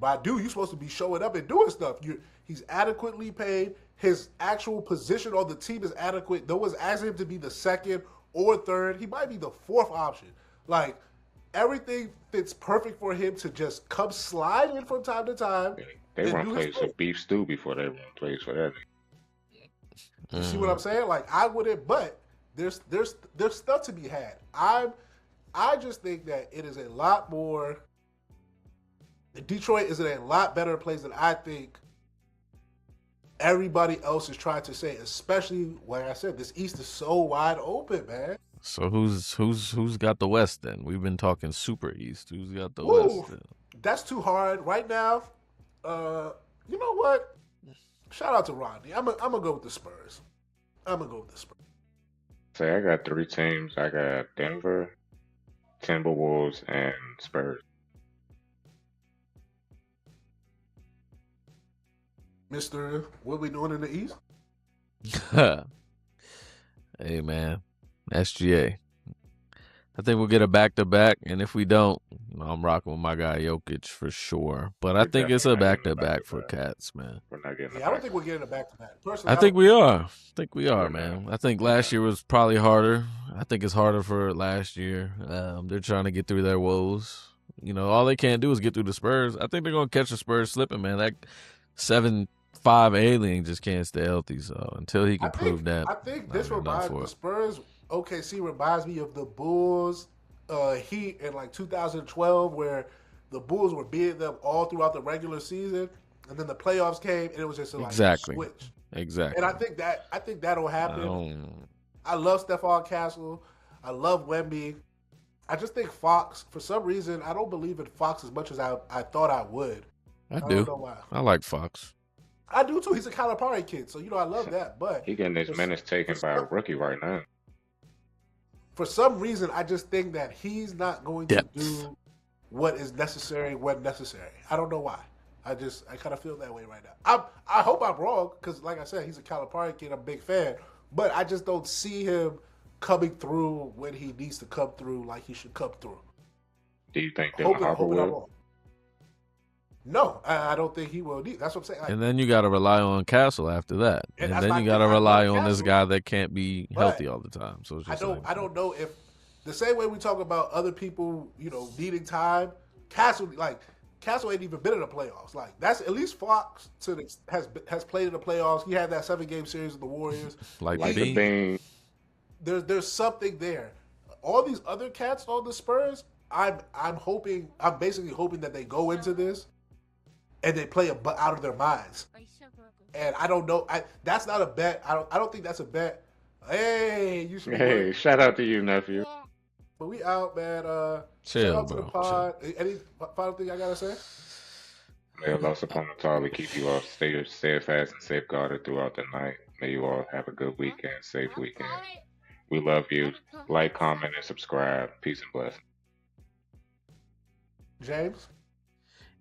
Badu, you're supposed to be showing up and doing stuff. He's adequately paid. His actual position on the team is adequate. No one's asking him to be the second or third. He might be the fourth option. Like, everything fits perfect for him to just come slide in from time to time. They and run do his plays thing. for beef stew before they run plays for that. You see what I'm saying? Like, I wouldn't, but there's stuff to be had. I just think that it is a lot more. Detroit is in a lot better place than I think everybody else is trying to say. Especially, like I said, this East is so wide open, man. So who's got the West then? We've been talking Super East. Who's got the Ooh, West then? that's too hard right now. You know what? Shout out to Rodney. I'm gonna go with the Spurs. Say I got 3 teams. I got Denver, Timberwolves, and Spurs. Mister, what we doing in the East? Hey man, SGA. I think we'll get a back-to-back, and if we don't, I'm rocking with my guy Jokic for sure. But I We're think it's a definitely not getting a back-to-back for back-to-back. Cats, man. We're not getting Yeah, I don't think we're getting a back-to-back. Personally, I think we are. We're Man. not. I think last year was probably harder. I think it's harder for last year. They're trying to get through their woes. You know, all they can't do is get through the Spurs. I think they're going to catch the Spurs slipping, man. That 7-5 alien just can't stay healthy. So until he can prove that. I think not this enough reminds for the it. Spurs. OKC reminds me of the Bulls, Heat in like 2012, where the Bulls were beating them all throughout the regular season, and then the playoffs came, and it was just a, like, Exactly. switch. Exactly. And I think that'll happen. I love Stephon Castle. I love Wemby. I just think Fox, for some reason, I don't believe in Fox as much as I thought I would. I don't do. know why. I like Fox. I do too. He's a Calipari kid, so I love that. But He getting his minutes taken by a rookie right now. for some reason, I just think that he's not going to Depth. do what is necessary when necessary. I don't know why. I kind of feel that way right now. I hope I'm wrong because, like I said, he's a Calipari kid. I'm a big fan, but I just don't see him coming through when he needs to come through like he should come through. Do you think Dylan Harper Hoping I'm will? wrong. No, I don't think he will. That's what I'm saying. Like, And then you got to rely on Castle after that. And And that's then my you thing. got to I rely love on this Castle. guy that can't be But healthy all the time. So it's I just don't know if the same way we talk about other people, needing time. Castle ain't even been in the playoffs. Like, that's at least Fox has played in the playoffs. He had that 7-game series with the Warriors. like Like the the Bean. Bean. There's something there. All these other cats on the Spurs, I'm basically hoping that they go into this and they play out of their minds. And I don't know. That's not a bet. I don't think that's a bet. Hey, you should. Hey, shout out to you, nephew. But we out, man. Chill, shout out to the bro. pod. Any final thing I gotta say? May Allah subhanahu wa ta'ala keep you all steadfast and safeguarded throughout the night. May you all have a good weekend, safe weekend. We love you. Like, comment, and subscribe. Peace and blessings. James?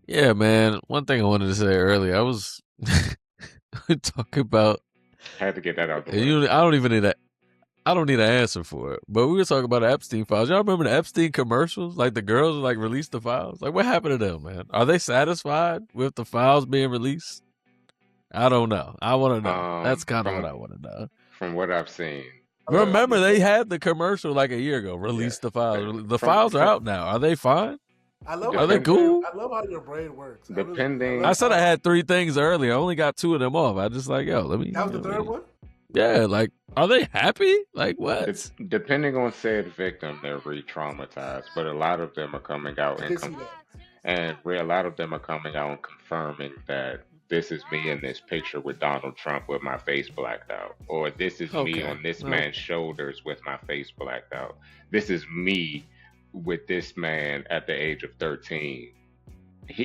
Yeah, man. One thing I wanted to say earlier, I was talking about. Had to get that out the way. You, I don't even need that. I don't need an answer for it. But we were talking about the Epstein files. Y'all remember the Epstein commercials? Like the girls like released the files. Like what happened to them, man? Are they satisfied with the files being released? I don't know. I want to know. That's kind of what I want to know. From what I've seen, Remember, they had the commercial like a year ago. Release yes, the files. The files are out now. Are they fine? Are they cool? I love how your brain works. Depending. I said I had 3 things earlier. I only got 2 of them off. I just like, yo, let me. That was the third one? Yeah, like, are they happy? Like, what? Depending on said victim, they're re-traumatized, but a lot of them are coming out and a lot of them are coming out and confirming that this is me in this picture with Donald Trump with my face blacked out, or this is me on this man's shoulders with my face blacked out. This is me with this man at the age of 13.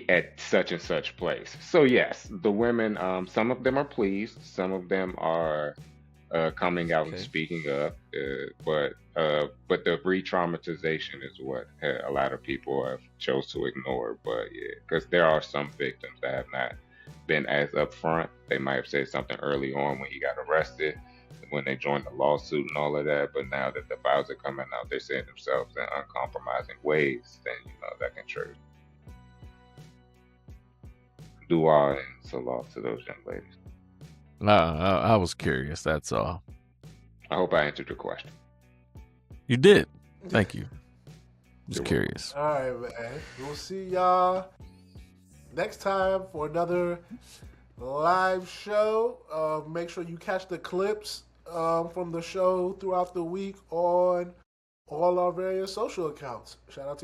At such and such place. So yes, the women, some of them are pleased, some of them are coming out and speaking up, but the re-traumatization is what a lot of people have chose to ignore. But yeah, because there are some victims that have not been as upfront. They might have said something early on when he got arrested, when they joined the lawsuit and all of that. But now that the files are coming out, they're saying themselves in uncompromising ways. Then that can trigger. Dua and salah to those young ladies. I was curious. That's all. I hope I answered your question. You did. Thank you. Just curious. All right, man. We'll see y'all next time for another live show. Make sure you catch the clips from the show throughout the week on all our various social accounts. Shout out to you.